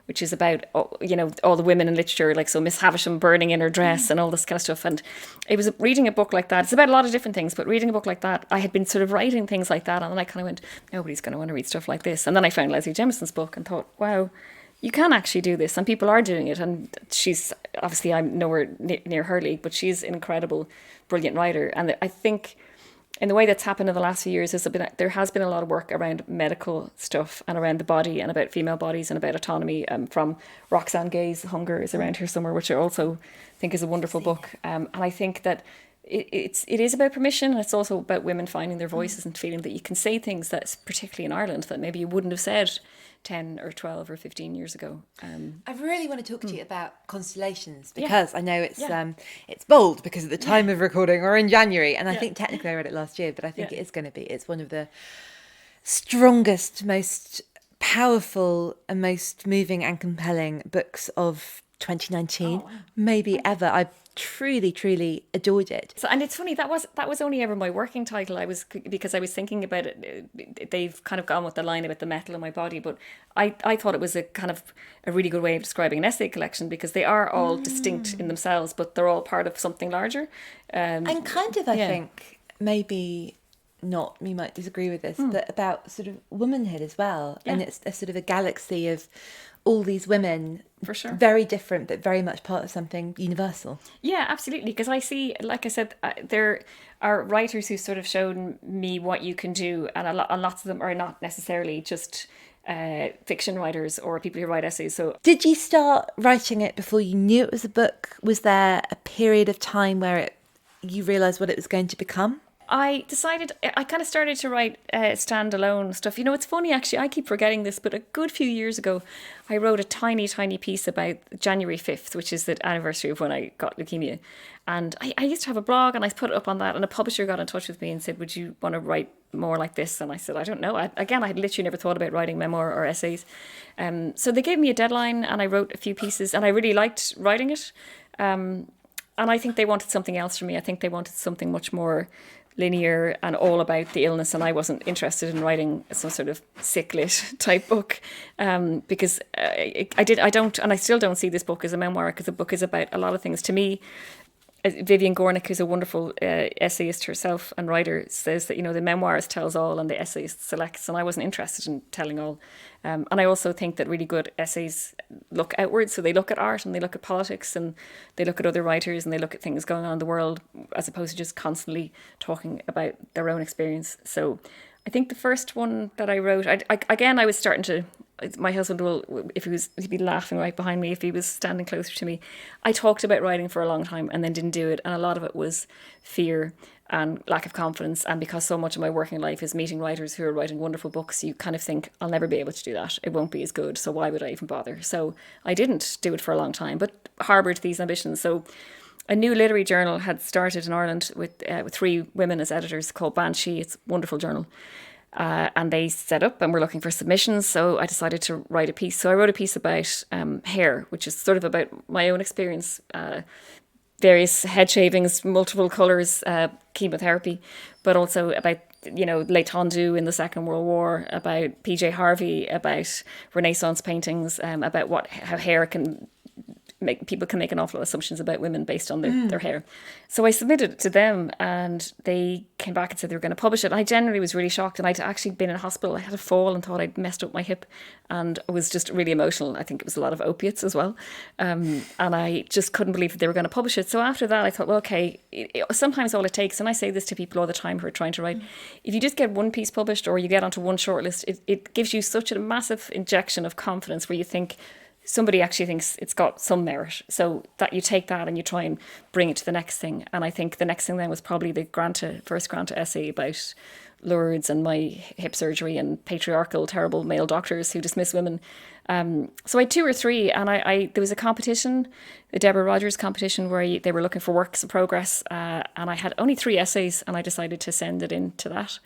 S2: which is about, all the women in literature, like, so Miss Havisham burning in her dress and all this kind of stuff. And it was reading a book like that. It's about a lot of different things, but reading a book like that, I had been sort of writing things like that, and then I kind of went, nobody's going to want to read stuff like this. And then I found Leslie Jemison's book and thought, wow, you can actually do this, and people are doing it. And she's, obviously I'm nowhere near her league, but she's an incredible, brilliant writer. And I think in the way that's happened in the last few years, there has been a lot of work around medical stuff and around the body and about female bodies and about autonomy. From Roxane Gay's Hunger is around here somewhere, which I also think is a wonderful book. And I think that it is about permission, and it's also about women finding their voices and feeling that you can say things that's particularly in Ireland that maybe you wouldn't have said 10 or 12 or 15 years ago.
S1: I really want to talk to you about Constellations, because I know it's bold because at the time of recording we're in January, and I think technically I read it last year, but I think it is going to be, it's one of the strongest, most powerful and most moving and compelling books of 2019, maybe ever. I truly, truly adored it.
S2: So, and it's funny, that was only ever my working title. Because I was thinking about it. They've kind of gone with the line about the metal in my body, but I thought it was a kind of a really good way of describing an essay collection, because they are all distinct in themselves, but they're all part of something larger.
S1: And kind of, I think, maybe not, you might disagree with this, but about sort of womanhood as well. And it's a sort of a galaxy of all these women,
S2: for sure,
S1: very different, but very much part of something universal.
S2: Yeah, absolutely. Because I see, like I said, there are writers who sort of shown me what you can do, and lots of them are not necessarily just fiction writers or people who write essays. So, did
S1: you start writing it before you knew it was a book? Was there a period of time where you realised what it was going to become?
S2: I kind of started to write standalone stuff. It's funny, actually, I keep forgetting this, but a good few years ago, I wrote a tiny, tiny piece about January 5th, which is the anniversary of when I got leukemia. And I used to have a blog, and I put it up on that, and a publisher got in touch with me and said, would you want to write more like this? And I said, I don't know. I had literally never thought about writing memoir or essays. So they gave me a deadline, and I wrote a few pieces, and I really liked writing it. And I think they wanted something else from me. I think they wanted something much more linear and all about the illness, and I wasn't interested in writing some sort of sick lit type book, because I don't, and I still don't see this book as a memoir, because the book is about a lot of things. To me, Vivian Gornick, who's a wonderful essayist herself and writer, says that the memoirist tells all and the essayist selects, and I wasn't interested in telling all. And I also think that really good essays look outwards, so they look at art and they look at politics and they look at other writers and they look at things going on in the world, as opposed to just constantly talking about their own experience. So I think the first one that I wrote, I was starting to, my husband will, he'd be laughing right behind me if he was standing closer to me. I talked about writing for a long time and then didn't do it, and a lot of it was fear and lack of confidence. And because so much of my working life is meeting writers who are writing wonderful books, you kind of think, I'll never be able to do that. It won't be as good, so why would I even bother? So I didn't do it for a long time, but harboured these ambitions. So a new literary journal had started in Ireland with 3 women as editors, called Banshee. It's a wonderful journal. And they set up and were looking for submissions, so I decided to write a piece. So I wrote a piece about hair, which is sort of about my own experience, various head shavings, multiple colours, chemotherapy, but also about l'étendue in the Second World War, about PJ Harvey, about Renaissance paintings, about how hair can people can make an awful lot of assumptions about women based on their hair. So I submitted it to them, and they came back and said they were going to publish it. I generally was really shocked, and I'd actually been in hospital. I had a fall and thought I'd messed up my hip, and I was just really emotional. I think it was a lot of opiates as well. And I just couldn't believe that they were going to publish it. So after that, I thought, well, okay, sometimes all it takes, and I say this to people all the time who are trying to write, if you just get one piece published or you get onto one shortlist, it gives you such a massive injection of confidence where you think, somebody actually thinks it's got some merit, so that you take that and you try and bring it to the next thing. And I think the next thing then was probably the first Granta essay about Lourdes and my hip surgery and patriarchal, terrible male doctors who dismiss women. So I had 2 or 3, and there was a competition, the Deborah Rogers competition, where they were looking for works in progress, and I had only 3 essays, and I decided to send it in to that.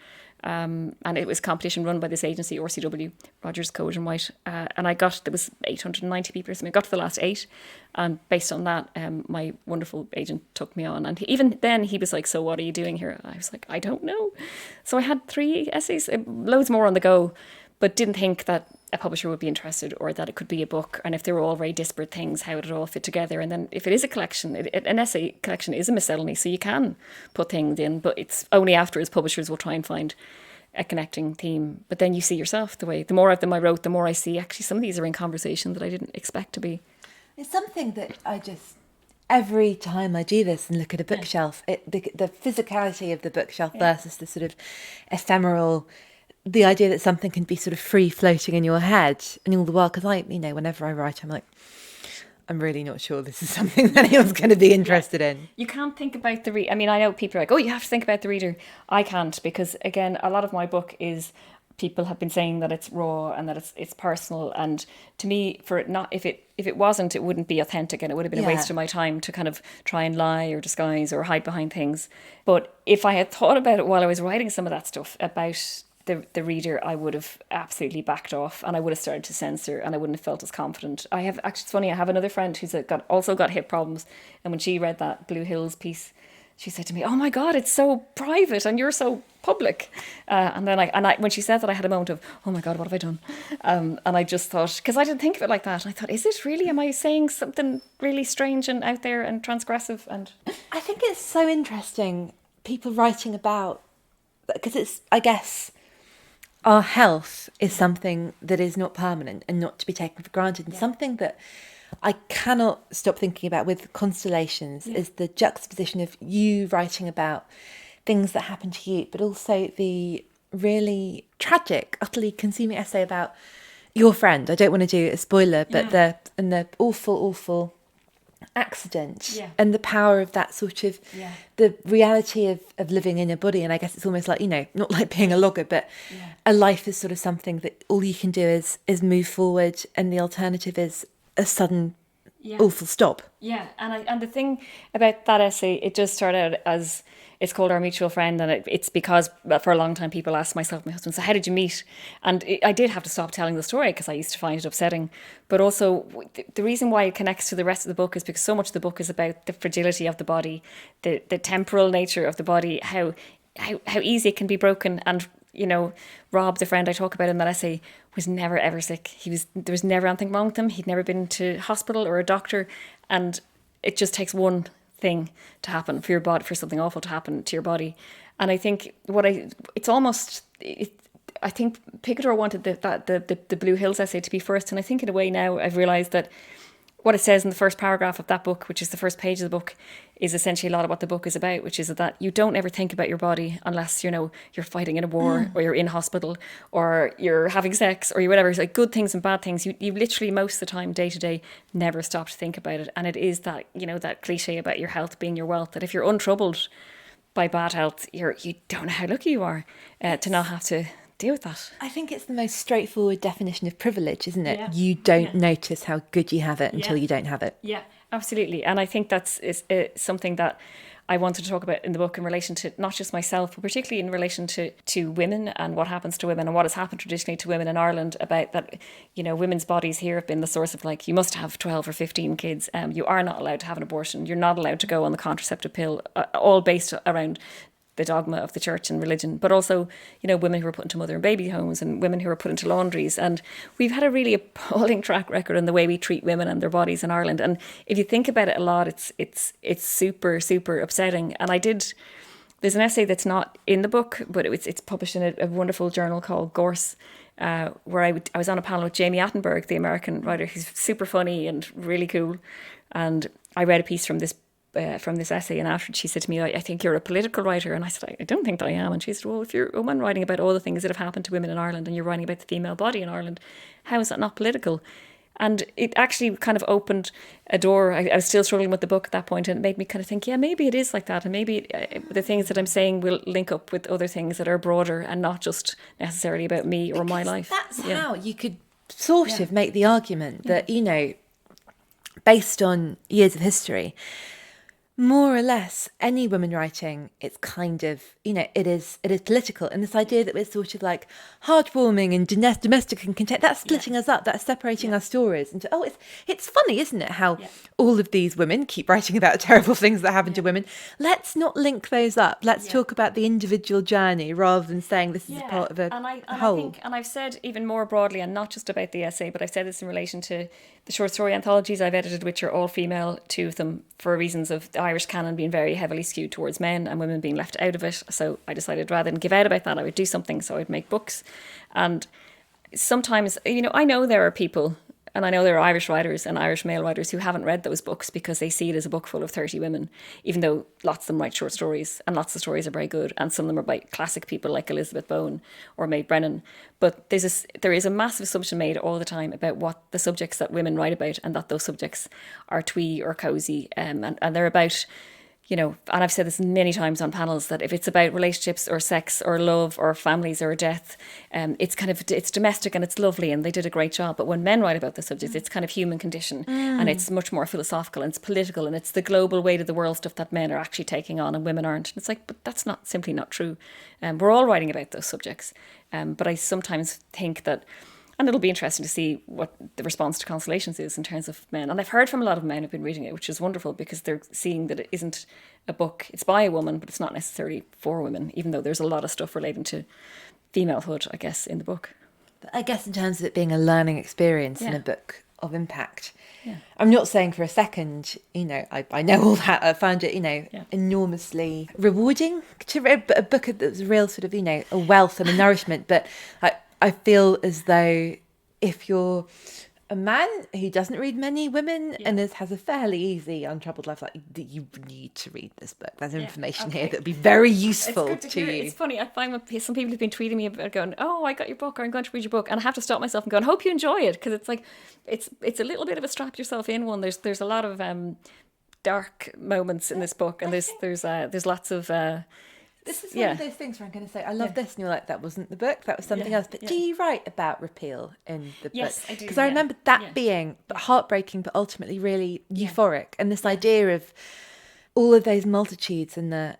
S2: And it was a competition run by this agency, RCW, Rogers, Coage and White. And there was 890 people or something. I got to the last 8. And based on that, my wonderful agent took me on. And even then he was like, so what are you doing here? I was like, I don't know. So I had 3 essays, loads more on the go, but didn't think that a publisher would be interested or that it could be a book. And if they were all very disparate things, how would it all fit together? And then if it is a collection, an essay collection is a miscellany, so you can put things in, but it's only after as publishers will try and find a connecting theme. But then you see yourself the more of them I wrote, the more I see actually some of these are in conversation that I didn't expect to be.
S1: It's something that every time I do this and look at a bookshelf, the physicality of the bookshelf versus the sort of ephemeral, the idea that something can be sort of free floating in your head, and all the while, because whenever I write, I'm like, I'm really not sure this is something that anyone's going to be interested in.
S2: You can't think about the reader. I mean, I know people are like, oh, you have to think about the reader. I can't, because again, a lot of my book is, people have been saying that it's raw and that it's personal, and to me, if it wasn't, it wouldn't be authentic, and it would have been a waste of my time to kind of try and lie or disguise or hide behind things. But if I had thought about it while I was writing some of that stuff about the reader, I would have absolutely backed off, and I would have started to censor, and I wouldn't have felt as confident. It's funny, I have another friend who's also got hip problems, and when she read that Blue Hills piece, she said to me, "Oh my God, it's so private and you're so public." And then when she said that, I had a moment of, "Oh my God, what have I done?" And I just thought, because I didn't think of it like that, and I thought, is it really? Am I saying something really strange and out there and transgressive? And
S1: I think it's so interesting, people writing about, because it's, I guess, our health is something that is not permanent and not to be taken for granted, and something that I cannot stop thinking about with Constellations is the juxtaposition of you writing about things that happen to you, but also the really tragic, utterly consuming essay about your friend. I don't want to do a spoiler, but the awful accident and the power of that sort of the reality of living in a body. And I guess it's almost like, not like being a logger, but a life is sort of something that all you can do is move forward, and the alternative is a sudden awful stop.
S2: Yeah, and the thing about that essay, it just started out as, it's called Our Mutual Friend, and it's because for a long time people asked myself and my husband, "So how did you meet?" And I did have to stop telling the story because I used to find it upsetting. But also the reason why it connects to the rest of the book is because so much of the book is about the fragility of the body, the temporal nature of the body, how easy it can be broken. And Rob, the friend I talk about in that essay, was never ever sick. There was never anything wrong with him. He'd never been to hospital or a doctor, and it just takes one thing to happen for your body, for something awful to happen to your body. And I think I think Picador wanted the Blue Hills essay to be first, and I think in a way now I've realised that what it says in the first paragraph of that book, which is the first page of the book, is essentially a lot of what the book is about, which is that you don't ever think about your body unless, you're fighting in a war or you're in hospital or you're having sex or whatever. It's like good things and bad things. You literally most of the time, day to day, never stop to think about it. And it is that, that cliche about your health being your wealth, that if you're untroubled by bad health, you don't know how lucky you are to not have to deal with that.
S1: I think it's the most straightforward definition of privilege, isn't it? Yeah. You don't notice how good you have it until you don't have it.
S2: Yeah, absolutely. And I think that's something that I wanted to talk about in the book in relation to not just myself, but particularly in relation to women and what happens to women and what has happened traditionally to women in Ireland, about that, women's bodies here have been the source of, like, you must have 12 or 15 kids. You are not allowed to have an abortion. You're not allowed to go on the contraceptive pill, all based around the dogma of the church and religion, but also, women who are put into mother and baby homes and women who are put into laundries. And we've had a really appalling track record in the way we treat women and their bodies in Ireland. And if you think about it a lot, it's super, super upsetting. And there's an essay that's not in the book, but it's published in a wonderful journal called Gorse, where I was on a panel with Jamie Attenberg, the American writer, who's super funny and really cool. And I read a piece from this essay, and after she said to me, "I think you're a political writer." And I said, "I don't think that I am." And she said, "Well, if you're a woman writing about all the things that have happened to women in Ireland and you're writing about the female body in Ireland, how is that not political?" And it actually kind of opened a door. I was still struggling with the book at that point, and it made me kind of think, yeah, maybe it is like that, and maybe the things that I'm saying will link up with other things that are broader and not just necessarily about me or my life.
S1: That's how you could sort of make the argument that, based on years of history, more or less any woman writing, it's kind of, it is political. And this idea that we're sort of like heartwarming and domestic and content, that's splitting us up, that's separating our stories into, it's funny, isn't it, how all of these women keep writing about terrible things that happen to women. Let's not link those up. Let's talk about the individual journey rather than saying this is a part of a whole.
S2: I think, and I've said even more broadly, and not just about the essay, but I've said this in relation to the short story anthologies I've edited, which are all female, two of them for reasons of the Irish canon being very heavily skewed towards men and women being left out of it. So I decided rather than give out about that, I would do something. So I'd make books. And sometimes, I know there are people, and I know there are Irish writers and Irish male writers who haven't read those books because they see it as a book full of 30 women, even though lots of them write short stories and lots of stories are very good. And some of them are by classic people like Elizabeth Bowen or Maeve Brennan. But there is a massive assumption made all the time about what the subjects that women write about, and that those subjects are twee or cosy, and they're about you know, and I've said this many times on panels, that if it's about relationships or sex or love or families or death, it's domestic and it's lovely and they did a great job. But when men write about the subjects, it's kind of human condition and it's much more philosophical and it's political and it's the global weight of the world stuff that men are actually taking on and women aren't. And it's like, but that's simply not true. We're all writing about those subjects. But I sometimes think that, and it'll be interesting to see what the response to Constellations is in terms of men. And I've heard from a lot of men who've been reading it, which is wonderful because they're seeing that it isn't a book. It's by a woman, but it's not necessarily for women, even though there's a lot of stuff relating to femalehood, I guess, in the book.
S1: But I guess in terms of it being a learning experience and a book of impact, I'm not saying for a second, you know, I know all that. I found it, you know, enormously rewarding to read a book that was a real sort of, you know, a wealth and a nourishment. But I feel as though if you're a man who doesn't read many women and has a fairly easy, untroubled life, like, you need to read this book. There's information here that would be very useful to you.
S2: It's funny. I find some people have been tweeting me about going, "Oh, I got your book," or "I'm going to read your book," and I have to stop myself and go, "I hope you enjoy it," because it's like it's a little bit of a strap yourself in one. There's a lot of dark moments in this book, and there's lots of.
S1: This is one of those things where I'm going to say, I love this. And you're like, that wasn't the book. That was something else. But do you write about repeal in the book?
S2: Yes, I do.
S1: Because I remember that being heartbreaking, but ultimately really euphoric. And this idea of all of those multitudes and the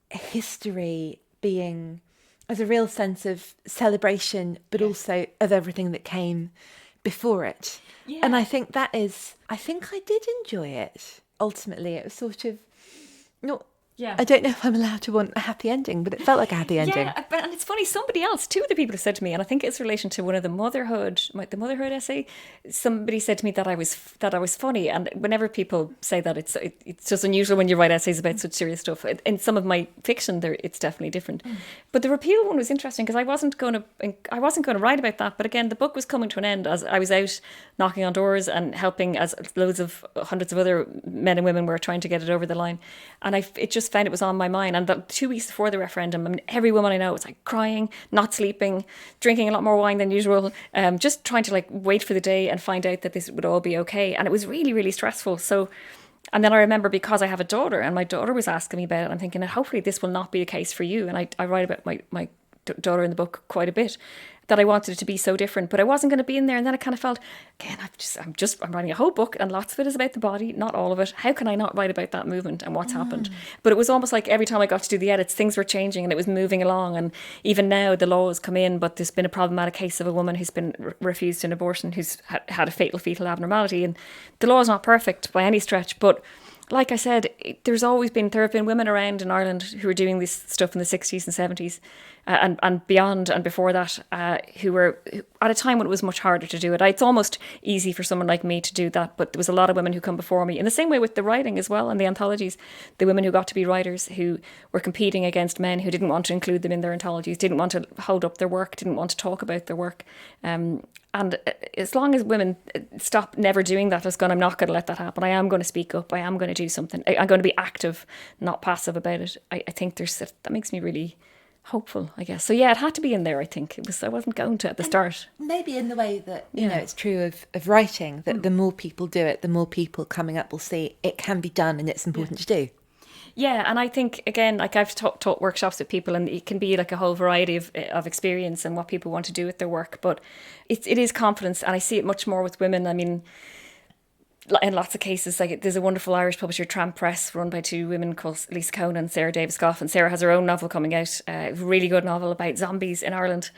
S1: history being as a real sense of celebration, but also of everything that came before it. Yeah. And I think I did enjoy it. Ultimately, it was sort of not... Yeah. I don't know if I'm allowed to want a happy ending, but it felt like a happy ending.
S2: Yeah, and it's funny, somebody else, two of the people have said to me, and I think it's in relation to one of the motherhood essay, somebody said to me that I was funny, and whenever people say that, it's just unusual when you write essays about such serious stuff. In some of my fiction, it's definitely different. But the repeal one was interesting because I wasn't going to write about that, but again, the book was coming to an end as I was out knocking on doors and helping, as hundreds of other men and women were trying to get it over the line, and it just found it was on my mind. And 2 weeks before the referendum, I mean, every woman I know was like crying, not sleeping, drinking a lot more wine than usual, just trying to like wait for the day and find out that this would all be okay. And it was really, really stressful. So, and then I remember, because I have a daughter and my daughter was asking me about it, I'm thinking, hopefully this will not be the case for you. And I write about my daughter in the book quite a bit, that I wanted it to be so different, but I wasn't going to be in there. And then I kind of felt, again, I'm writing a whole book and lots of it is about the body, not all of it. How can I not write about that movement and what's happened? But it was almost like every time I got to do the edits, things were changing and it was moving along. And even now the laws come in, but there's been a problematic case of a woman who's been refused an abortion, who's had a fatal fetal abnormality. And the law is not perfect by any stretch, but like I said, there have been women around in Ireland who were doing this stuff in the 60s and 70s and beyond and before that, who were at a time when it was much harder to do it. It's almost easy for someone like me to do that, but there was a lot of women who come before me. In the same way with the writing as well and the anthologies, the women who got to be writers who were competing against men who didn't want to include them in their anthologies, didn't want to hold up their work, didn't want to talk about their work. And as long as women stop never doing that, I'm not going to let that happen. I am going to speak up. I am going to do something. I'm going to be active, not passive about it. I think that makes me really hopeful, I guess. So yeah, it had to be in there, I think. I wasn't going to at the start.
S1: Maybe in the way that, you know, it's true of writing, that the more people do it, the more people coming up will see it can be done and it's important to do.
S2: Yeah, and I think, again, like I've taught workshops with people and it can be like a whole variety of experience and what people want to do with their work. But it is confidence, and I see it much more with women. I mean, in lots of cases, like there's a wonderful Irish publisher, Tramp Press, run by two women called Lisa Cohn and Sarah Davis-Goff. And Sarah has her own novel coming out, a really good novel about zombies in Ireland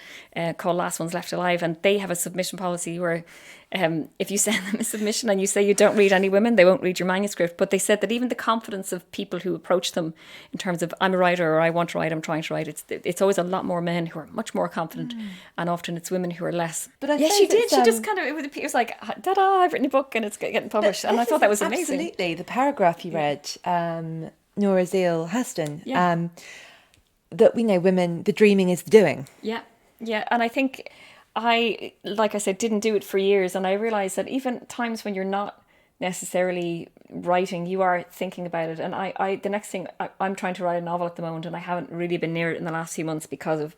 S2: called Last Ones Left Alive. And they have a submission policy where if you send them a submission and you say you don't read any women, they won't read your manuscript. But they said that even the confidence of people who approach them in terms of, I'm a writer, or I want to write, I'm trying to write, it's always a lot more men who are much more confident, and often it's women who are less. But she did. She just kind of, it was like, ta-da, I've written a book and it's getting published. And I thought that was amazing.
S1: Absolutely. The paragraph you read, Nora Zeal Hagstone, that we know women, the dreaming is the doing.
S2: Yeah. Yeah. And I think like I said, didn't do it for years. And I realised that even times when you're not necessarily writing, you are thinking about it. And the next thing, I'm trying to write a novel at the moment, and I haven't really been near it in the last few months because of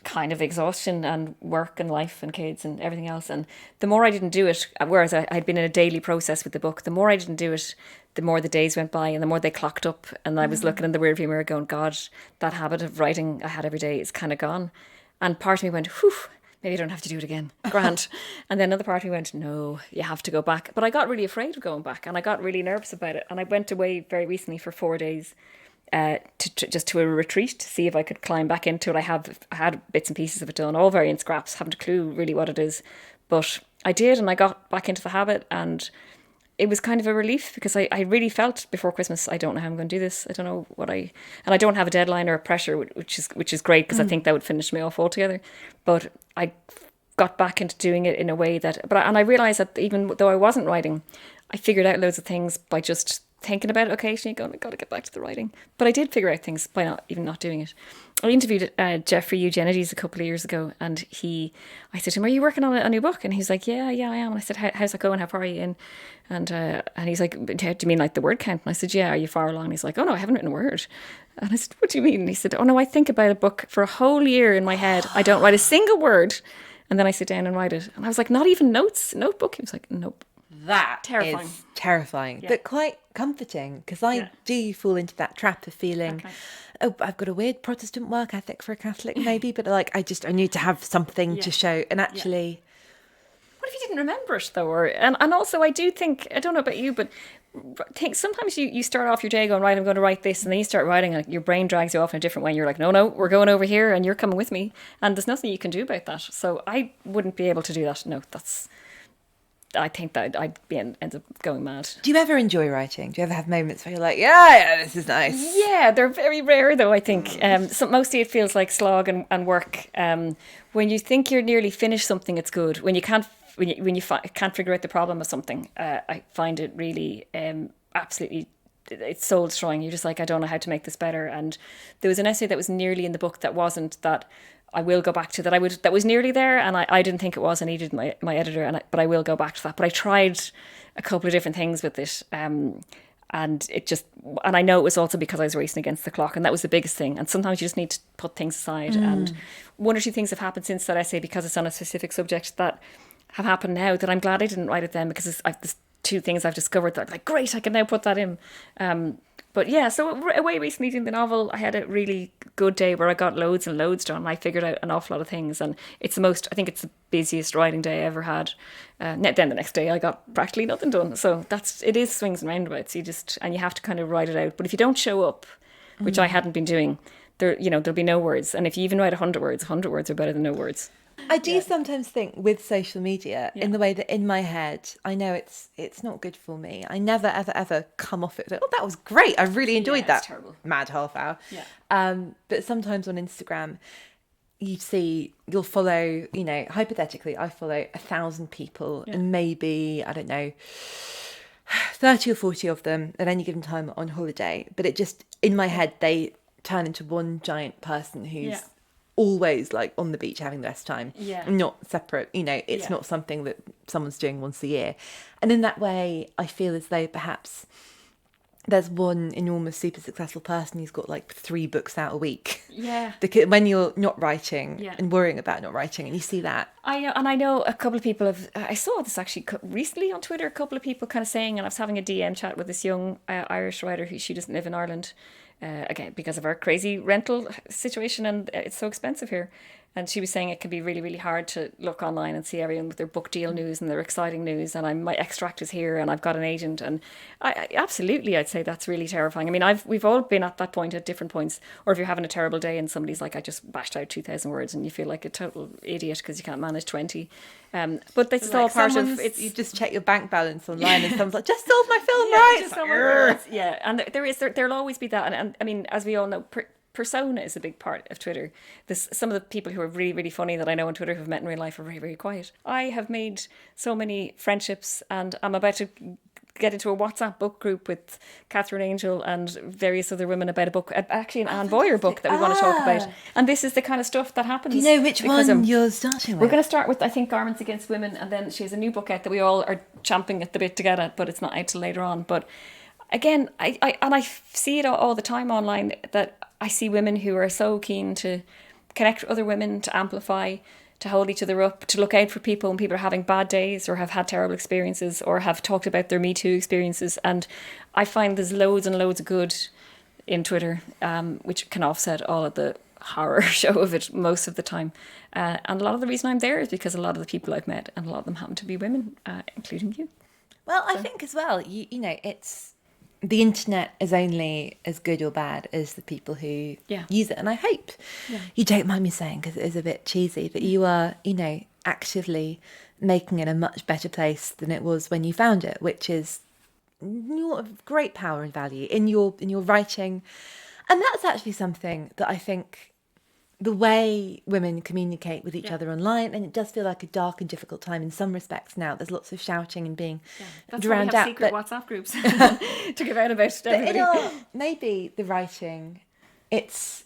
S2: kind of exhaustion and work and life and kids and everything else. And the more I didn't do it, whereas I'd been in a daily process with the book, the more I didn't do it, the more the days went by and the more they clocked up. And I was looking in the rearview mirror going, God, that habit of writing I had every day is kind of gone. And part of me went, whew, maybe I don't have to do it again. Grand. And then another part of me went, no, you have to go back. But I got really afraid of going back and I got really nervous about it. And I went away very recently for 4 days to a retreat to see if I could climb back into it. I had bits and pieces of it done, all very in scraps, haven't a clue really what it is. But I did, and I got back into the habit, and it was kind of a relief because I really felt before Christmas, I don't know how I'm going to do this. I don't know and I don't have a deadline or a pressure, which is great because I think that would finish me off altogether. But I got back into doing it in a way and I realised that even though I wasn't writing, I figured out loads of things by just thinking about it occasionally, going, I've got to get back to the writing. But I did figure out things by not doing it. I interviewed Jeffrey Eugenides a couple of years ago, and I said to him, are you working on a new book? And he's like, yeah, I am. And I said, how's that going? How far are you in? And he's like, do you mean like the word count? And I said, yeah, are you far along? And he's like, oh no, I haven't written a word. And I said, what do you mean? And he said, oh no, I think about a book for a whole year in my head. I don't write a single word. And then I sit down and write it. And I was like, not even notebook? He was like, nope.
S1: That
S2: terrifying.
S1: Is terrifying, but quite comforting because I do fall into that trap of feeling, I've got a weird Protestant work ethic for a Catholic maybe, but like I need to have something to show. And actually,
S2: what if you didn't remember it though? And also I do think, I don't know about you, but sometimes you start off your day going, right, I'm going to write this, and then you start writing and your brain drags you off in a different way and you're like, no, we're going over here and you're coming with me, and there's nothing you can do about that. So I wouldn't be able to do that. No, I think that I'd end up going mad.
S1: Do you ever enjoy writing? Do you ever have moments where you're like, yeah, this is nice?
S2: Yeah, they're very rare though, I think. So mostly it feels like slog and work. When you think you're nearly finished something, it's good. When you can't figure out the problem of something, I find it really absolutely, it's soul destroying. You're just like, I don't know how to make this better. And there was an essay that was nearly in the book that wasn't, that I will go back to, that was nearly there, and I didn't think it was. I needed my editor, but I will go back to that. But I tried a couple of different things with it, and I know it was also because I was racing against the clock, and that was the biggest thing. And sometimes you just need to put things aside. And one or two things have happened since that essay, because it's on a specific subject, that have happened now that I'm glad I didn't write it then, because there's two things I've discovered that I'm like, great, I can now put that in. But yeah, so away recently doing the novel, I had a really good day where I got loads and loads done. I figured out an awful lot of things, and I think it's the busiest writing day I ever had. Then the next day I got practically nothing done. So it is swings and roundabouts. And you have to kind of write it out. But if you don't show up, which I hadn't been doing, there'll be no words. And if you even write 100 words, 100 words are better than no words.
S1: I do sometimes think with social media, in the way that in my head, I know it's not good for me. I never, ever, ever come off it. Oh, that was great. I really enjoyed that.
S2: Terrible.
S1: Mad half hour.
S2: Yeah.
S1: But sometimes on Instagram, you'll follow, hypothetically, I follow 1,000 people and maybe, I don't know, 30 or 40 of them at any given time on holiday. But it just, in my head, they turn into one giant person who's always like on the beach having the best time, not separate, it's not something that someone's doing once a year. And in that way, I feel as though perhaps there's one enormous super successful person who's got like 3 books out a week.
S2: Yeah.
S1: Because when you're not writing and worrying about not writing, and you see that.
S2: I know a couple of people I saw this actually recently on Twitter, a couple of people kind of saying, and I was having a DM chat with this young Irish writer she doesn't live in Ireland, again, because of our crazy rental situation, and it's so expensive here. And she was saying it can be really, really hard to look online and see everyone with their book deal news and their exciting news. And my extract is here and I've got an agent. And absolutely, I'd say that's really terrifying. I mean, we've all been at that point at different points. Or if you're having a terrible day and somebody's like, I just bashed out 2,000 words, and you feel like a total idiot because you can't manage 20. But it's all part of it.
S1: You just check your bank balance online and someone's like, just sold my film, right?
S2: Just sold my words. Yeah, and there'll always be that. And I mean, as we all know, persona is a big part of Twitter. Some of the people who are really, really funny that I know on Twitter who've met in real life are very, very quiet. I have made so many friendships, and I'm about to get into a WhatsApp book group with Catherine Angel and various other women about a book, actually an Anne Boyer book that we want to talk about. And this is the kind of stuff that happens.
S1: Do you know which one you're starting with?
S2: We're going to start with, I think, Garments Against Women, and then she has a new book out that we all are champing at the bit to get at, but it's not out till later on. But again, I see it all the time online, that I see women who are so keen to connect with other women, to amplify, to hold each other up, to look out for people when people are having bad days or have had terrible experiences or have talked about their Me Too experiences. And I find there's loads and loads of good in Twitter, which can offset all of the horror show of it most of the time. And a lot of the reason I'm there is because a lot of the people I've met, and a lot of them happen to be women, including you.
S1: Well, I think as well, you know, it's the internet is only as good or bad as the people who use it. And I hope you don't mind me saying, because it is a bit cheesy, but you are, you know, actively making it a much better place than it was when you found it, which is of great power and value in your writing. And that's actually something that I think the way women communicate with each other online, and it does feel like a dark and difficult time in some respects now. There's lots of shouting and being drowned out.
S2: Secret WhatsApp groups to give out about everybody.
S1: Maybe the writing, it's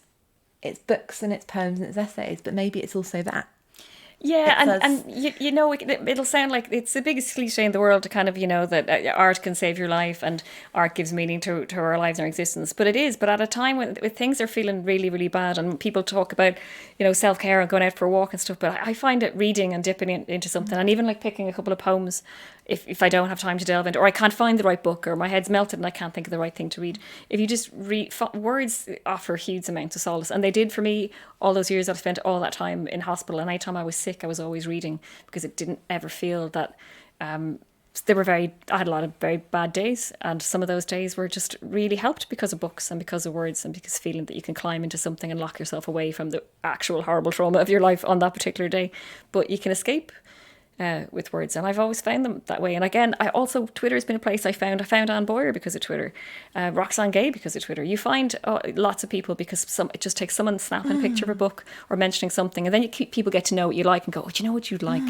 S1: books and it's poems and it's essays, but maybe it's also that.
S2: Yeah, and you know, it'll sound like it's the biggest cliche in the world to kind of, you know, that art can save your life and art gives meaning to our lives and our existence. But it is. But at a time when things are feeling really, really bad and people talk about, you know, self-care and going out for a walk and stuff. But I find it reading and dipping into something, and even like picking a couple of poems if I don't have time to delve into, or I can't find the right book, or my head's melted and I can't think of the right thing to read. If you just read, words offer huge amounts of solace. And they did for me all those years that I spent all that time in hospital. And anytime I was sick, I was always reading, because it didn't ever feel that I had a lot of very bad days. And some of those days were just really helped because of books and because of words and because feeling that you can climb into something and lock yourself away from the actual horrible trauma of your life on that particular day. But you can escape with words, and I've always found them that way. And again, Twitter has been a place I found Anne Boyer because of Twitter, Roxane Gay because of Twitter. You find lots of people because it just takes someone snapping a picture of a book or mentioning something, and then people get to know what you like and go, oh, do you know what you'd like?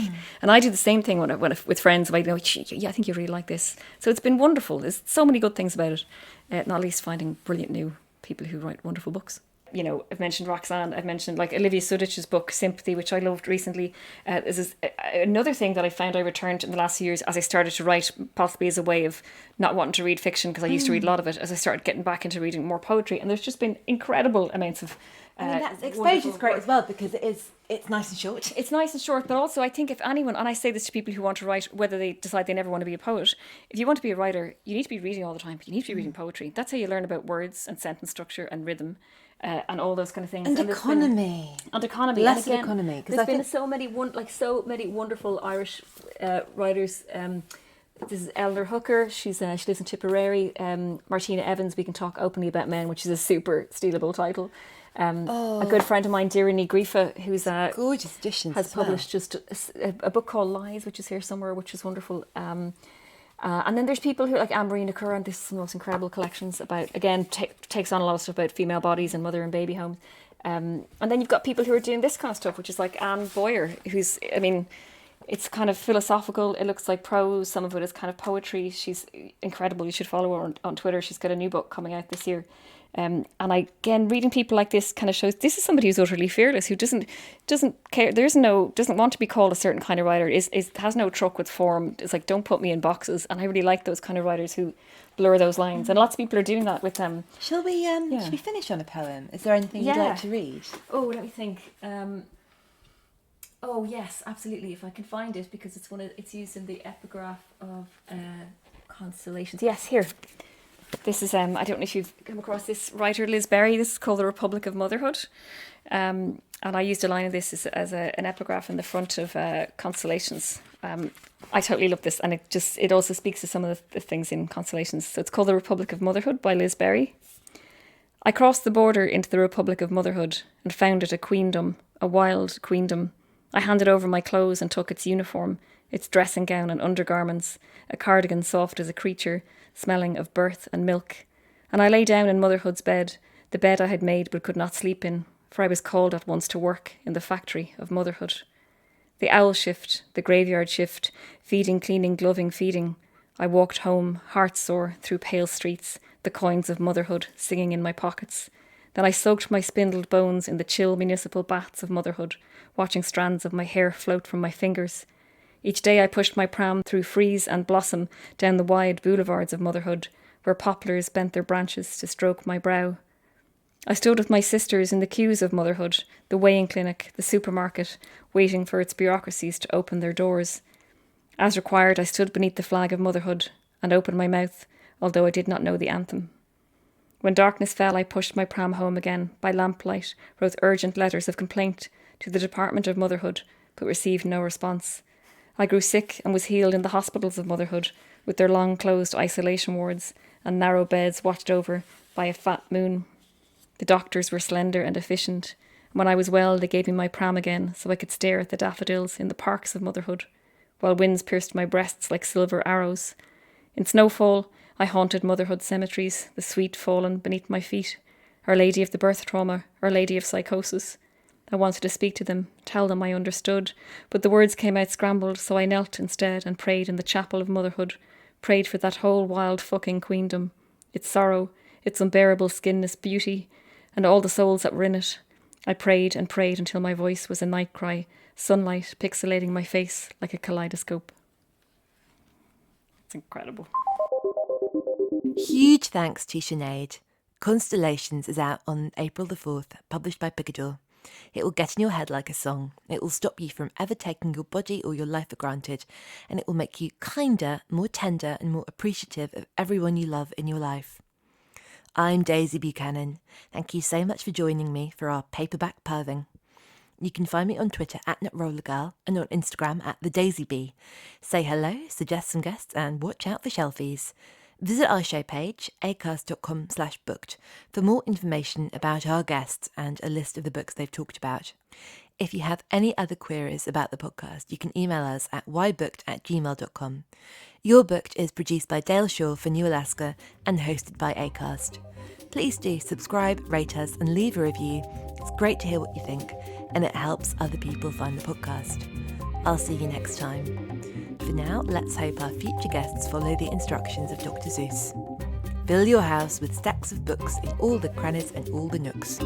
S2: And I do the same thing when with friends. I go, yeah, I think you really like this. So it's been wonderful. There's so many good things about it, not least finding brilliant new people who write wonderful books. You know, I've mentioned Roxane, I've mentioned like Olivia Sudich's book, Sympathy, which I loved recently. This is another thing that I found I returned in the last few years as I started to write, possibly as a way of not wanting to read fiction, because I used to read a lot of it, as I started getting back into reading more poetry. And there's just been incredible amounts of...
S1: that exposure's great as well, because it's nice and short.
S2: It's nice and short, but also I think if anyone, and I say this to people who want to write, whether they decide they never want to be a poet, if you want to be a writer, you need to be reading all the time, but you need to be reading poetry. That's how you learn about words and sentence structure and rhythm. And all those kind of things,
S1: and economy,
S2: less
S1: of economy.
S2: There's been so many wonderful Irish writers. This is Eleanor Hooker. She lives in Tipperary. Martina Evans. We Can Talk Openly About Men, which is a super stealable title. A good friend of mine, Dirani Grifa, who's
S1: gorgeous editions,
S2: has published just a book called Lies, which is here somewhere, which is wonderful. And then there's people who like Anne-Marie Curran, and this is the most incredible collections about, again, takes on a lot of stuff about female bodies and mother and baby homes. And then you've got people who are doing this kind of stuff, which is like Anne Boyer, who's, I mean, it's kind of philosophical. It looks like prose. Some of it is kind of poetry. She's incredible. You should follow her on Twitter. She's got a new book coming out this year. And again, reading people like this kind of shows this is somebody who's utterly fearless, who doesn't care. Doesn't want to be called a certain kind of writer. Has no truck with form. It's like, don't put me in boxes. And I really like those kind of writers who blur those lines. And lots of people are doing that with them.
S1: Shall we finish on a poem? Is there anything you'd like to read?
S2: Oh, let me think. Oh yes, absolutely. If I can find it, because it's used in the epigraph of Constellations. Yes, here. This is, I don't know if you've come across this writer, Liz Berry. This is called The Republic of Motherhood. And I used a line of this as an epigraph in the front of Constellations. I totally love this. And it also speaks to some of the things in Constellations. So it's called The Republic of Motherhood by Liz Berry. I crossed the border into the Republic of Motherhood and found it a queendom, a wild queendom. I handed over my clothes and took its uniform, its dressing gown and undergarments, a cardigan soft as a creature, smelling of birth and milk. And I lay down in motherhood's bed, the bed I had made but could not sleep in, for I was called at once to work in the factory of motherhood. The owl shift, the graveyard shift, feeding, cleaning, gloving, feeding. I walked home, heart-sore, through pale streets, the coins of motherhood singing in my pockets. Then I soaked my spindled bones in the chill municipal baths of motherhood, watching strands of my hair float from my fingers. Each day I pushed my pram through freeze and blossom down the wide boulevards of motherhood, where poplars bent their branches to stroke my brow. I stood with my sisters in the queues of motherhood, the weighing clinic, the supermarket, waiting for its bureaucracies to open their doors. As required, I stood beneath the flag of motherhood and opened my mouth, although I did not know the anthem. When darkness fell, I pushed my pram home again, by lamplight, wrote urgent letters of complaint to the Department of Motherhood, but received no response. I grew sick and was healed in the hospitals of motherhood, with their long closed isolation wards and narrow beds watched over by a fat moon. The doctors were slender and efficient, and when I was well they gave me my pram again so I could stare at the daffodils in the parks of motherhood, while winds pierced my breasts like silver arrows. In snowfall I haunted motherhood cemeteries, the sweet fallen beneath my feet, Our Lady of the birth trauma, Our Lady of psychosis. I wanted to speak to them, tell them I understood, but the words came out scrambled, so I knelt instead and prayed in the chapel of motherhood, prayed for that whole wild fucking queendom, its sorrow, its unbearable skinless beauty, and all the souls that were in it. I prayed and prayed until my voice was a night cry, sunlight pixelating my face like a kaleidoscope. It's incredible.
S1: Huge thanks to Sinead. Constellations is out on April the 4th, published by Picador. It will get in your head like a song. It will stop you from ever taking your body or your life for granted, and it will make you kinder, more tender and more appreciative of everyone you love in your life. I'm Daisy Buchanan. Thank you so much for joining me for our paperback perving. You can find me on Twitter @NetRollerGirl and on Instagram @TheDaisyBee. Say hello, suggest some guests and watch out for shelfies. Visit our show page, acast.com/booked, for more information about our guests and a list of the books they've talked about. If you have any other queries about the podcast, you can email us at whybooked@gmail.com. Your Booked is produced by Dale Shaw for New Alaska and hosted by Acast. Please do subscribe, rate us and leave a review. It's great to hear what you think and it helps other people find the podcast. I'll see you next time. For now, let's hope our future guests follow the instructions of Dr. Seuss. Fill your house with stacks of books in all the crannies and all the nooks.